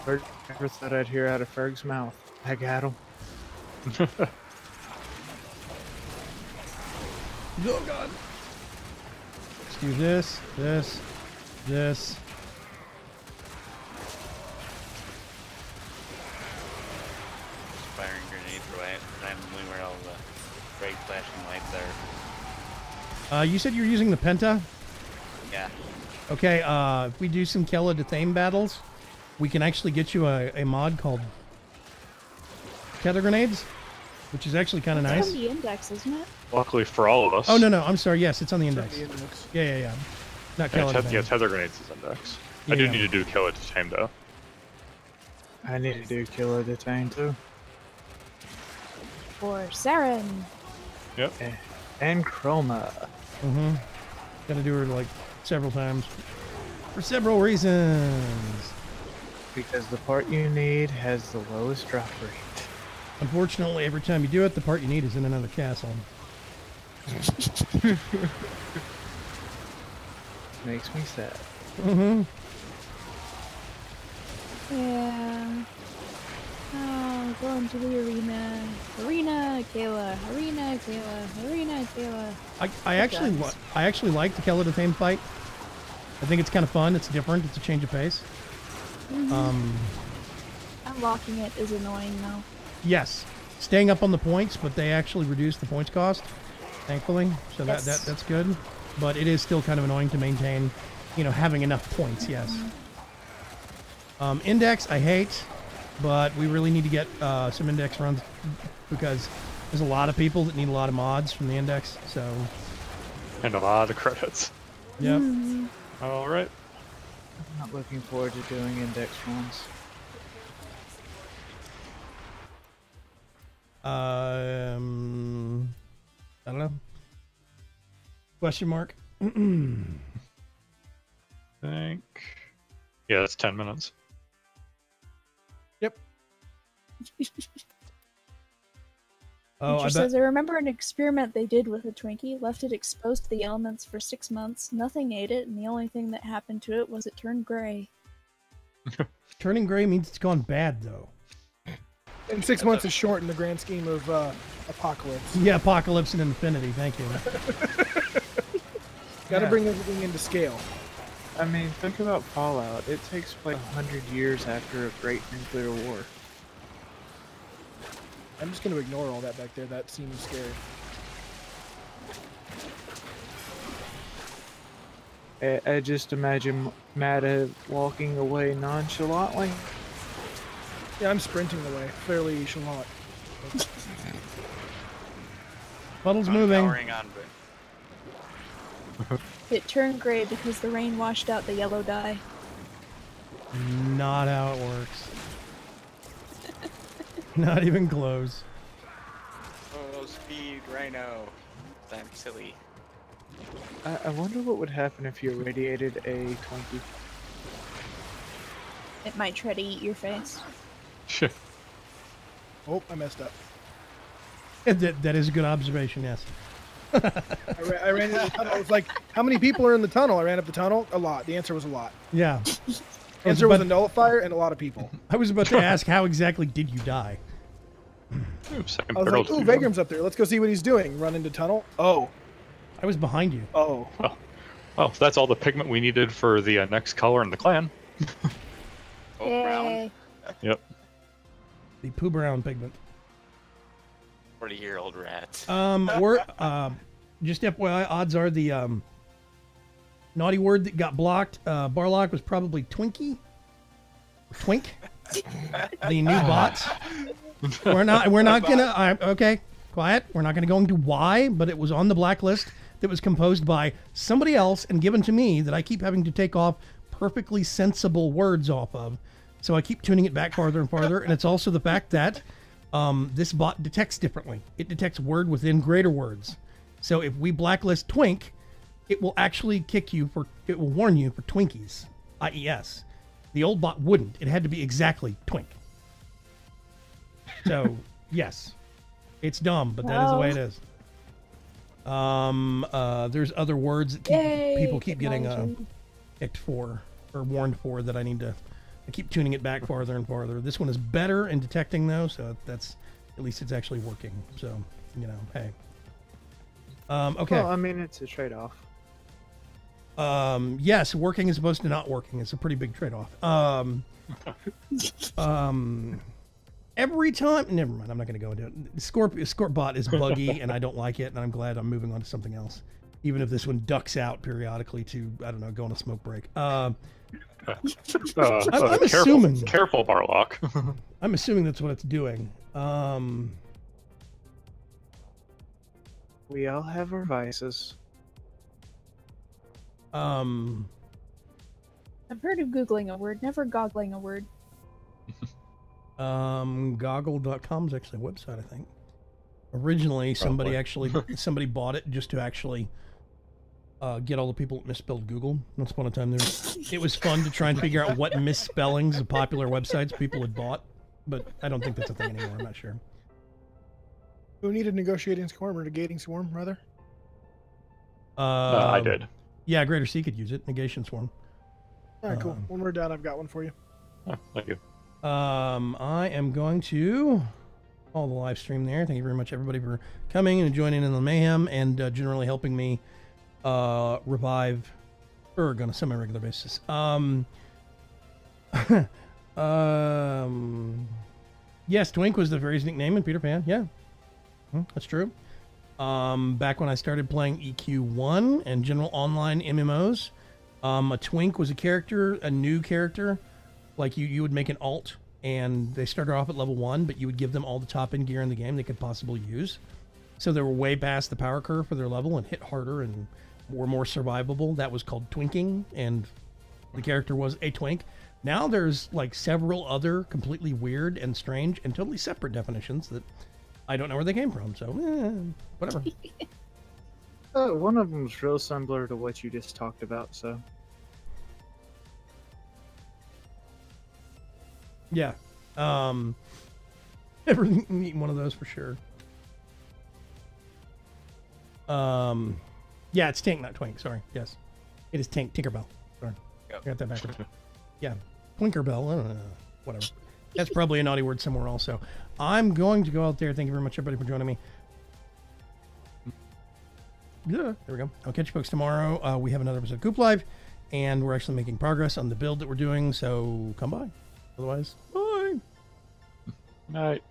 F: Ferg never thought I'd hear out of Ferg's mouth. I got him.
B: Oh God. Let's do this.
D: Firing grenades randomly where all the bright flashing lights are.
B: You said you're using the Penta?
D: Yeah.
B: Okay, if we do some Kella Dethane battles, we can actually get you a mod called Tether Grenades, which is actually kind of
C: It's
B: nice.
C: on the index, isn't it?
A: Luckily for all of us.
B: Oh, no, I'm sorry. Yes, it's on the index.
E: The index.
B: Yeah. Not
A: Yeah,
B: Kella Dethane.
A: yeah, tether grenades is index. I do
B: Yeah.
A: need to do kill it to tame though.
F: I need to do Killer Detain too.
C: For Saren.
F: And Chroma.
B: Mm-hmm. Gotta do her like several times. For several reasons.
F: Because the part you need has the lowest drop rate.
B: Unfortunately, every time you do it, the part you need is in another castle.
F: Makes me sad.
B: Mm-hmm.
C: Yeah. Oh, going to the arena. Arena, Kayla. Arena, Kayla. Arena, Kayla.
B: I actually like the Kella Dethane fight. I think it's kind of fun. It's different. It's a change of pace.
C: Unlocking it is annoying though.
B: Yes, staying up on the points, but they actually reduce the points cost, thankfully. So
C: Yes.
B: that's good. But it is still kind of annoying to maintain, having enough points. Yes. Index I hate, but we really need to get some index runs because there's a lot of people that need a lot of mods from the index. So
A: And a lot of credits.
B: yep.
A: Alright.
F: I'm not looking forward to doing index runs.
B: I don't know. Question mark.
A: Think. Yeah, that's 10 minutes.
B: Oh,
C: Teacher says, I remember an experiment they did with a Twinkie, left it exposed to the elements for 6 months, nothing ate it, and the only thing that happened to it was it turned gray.
B: Turning gray means it's gone bad, though.
E: And 6 months is short in the grand scheme of Apocalypse.
B: Yeah, Apocalypse and Infinity. Thank you.
E: Got to
B: Yeah.
E: bring everything into scale.
F: I mean, think about Fallout. It takes place 100 years after a great nuclear war.
E: I'm just going to ignore all that back there. That seems scary.
F: I just imagine Matta walking away nonchalantly.
E: Yeah, I'm sprinting away, fairly chalant.
B: Puddle's
D: I'm
B: moving.
D: powering on, but
C: It turned gray because the rain washed out the yellow dye.
B: Not how it works. Not even close.
D: oh, speed, Rhino. I'm silly.
F: I wonder what would happen if you irradiated a Twinkie.
C: It might try to eat your face.
E: Oh, I messed up.
B: That is a good observation, yes.
E: I ran into the tunnel. It was like, how many people are in the tunnel? I ran up the tunnel. A lot. The answer was a lot.
B: Yeah.
E: The answer was a nullifier and a lot of people.
B: I was about to ask, how exactly did you die?
A: Oops, second
E: I was
A: barrel
E: like, ooh,
A: to do
E: Vagram's up there. Let's go see what he's doing. Run into tunnel. Oh.
B: I was behind you.
E: Oh.
A: one. Oh, that's all the pigment we needed for the next color in the clan.
D: Oh, brown.
C: Yay.
A: Yep.
B: The poo brown pigment.
D: 40-year-old rat.
B: Or just FYI, odds are the naughty word that got blocked, Barlock, was probably Twinkie. Twink. The new bot. We're not gonna. Okay, quiet. We're not gonna go into why, but it was on the blacklist that was composed by somebody else and given to me that I keep having to take off perfectly sensible words off of. So I keep tuning it back farther and farther. And it's also the fact that this bot detects differently. It detects word within greater words. So if we blacklist twink, it will actually it will warn you for Twinkies, IES. The old bot wouldn't. It had to be exactly twink. So, yes. It's dumb, but that is the way it is. There's other words that people keep getting icked for, or warned for, that I keep tuning it back farther and farther. This one is better in detecting though, so at least it's actually working. So, hey. Okay.
F: Well, I mean, it's a trade-off.
B: Yes, working as opposed to not working is a pretty big trade-off. Every time, never mind, I'm not going to go into it. Scorpbot is buggy, and I don't like it, and I'm glad I'm moving on to something else. Even if this one ducks out periodically to, I don't know, go on a smoke break. I'm assuming.
A: Careful, Barlock.
B: I'm assuming that's what it's doing.
F: We all have our vices.
C: I've heard of Googling a word, never goggling a word.
B: Goggle.com is actually a website, I think. Originally, somebody bought it just to actually get all the people that misspelled Google. Once upon a time, it was fun to try and figure out what misspellings of popular websites people had bought, but I don't think that's a thing anymore. I'm not sure.
E: Who needed negotiating swarm or negating swarm, rather?
A: I did.
B: Yeah, Greater Sea could use it. Negation swarm.
E: All right, cool. When we're done, I've got one for you.
A: Oh, thank you.
B: I am going to call the live stream there. Thank you very much, everybody, for coming and joining in the mayhem and generally helping me revive Erg on a semi-regular basis. Yes, Twink was the fairy's nickname in Peter Pan. Yeah, that's true. Back when I started playing EQ1 and general online MMOs, a Twink was a new character. Like you would make an alt, and they started off at level 1, but you would give them all the top-end gear in the game they could possibly use. So they were way past the power curve for their level and hit harder and were more survivable. That was called twinking, and the character was a twink. Now there's like several other completely weird and strange and totally separate definitions that I don't know where they came from. So, whatever.
F: One of them's real similar to what you just talked about, so...
B: Yeah. Never eaten one of those for sure. Yeah, it's Tank, not Twink. Sorry. Yes. It is Tinkerbell. Sorry.
D: Yep.
B: I got that backwards. Yeah. Twinkerbell. I don't know. Whatever. That's probably a naughty word somewhere also. I'm going to go out there. Thank you very much, everybody, for joining me. Yeah, there we go. I'll catch you folks tomorrow. We have another episode of Coop Live, and we're actually making progress on the build that we're doing, so come by. Otherwise, bye.
A: Night.